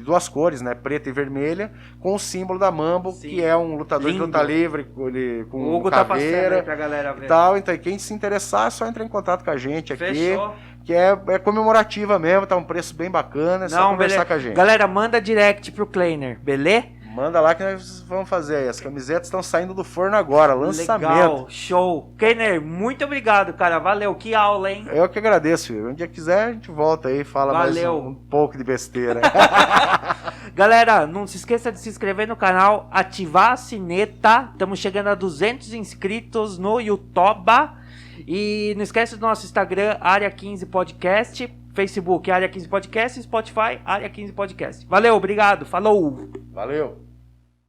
2 cores, né, preta e vermelha, com o símbolo da Mambo, que é um lutador de luta livre, com o Hugo caveira, tá passando aí pra galera ver. E tal. Então, quem se interessar, é só entrar em contato com a gente aqui. Fechou. Que é comemorativa mesmo, tá um preço bem bacana, é só conversar com a gente. Galera, manda direct pro Kleiner, beleza? Manda lá que nós vamos fazer aí. As camisetas estão saindo do forno agora, lançamento. Legal, show. Kleiner, muito obrigado, cara. Valeu, que aula, hein? Eu que agradeço, filho. Um dia quiser, a gente volta aí e fala mais um pouco de besteira. Galera, não se esqueça de se inscrever no canal, ativar a sineta. Estamos chegando a 200 inscritos no YouTube. E não esquece do nosso Instagram, Área 15 Podcast. Facebook, Área 15 Podcast. Spotify, Área 15 Podcast. Valeu, obrigado. Falou. Valeu.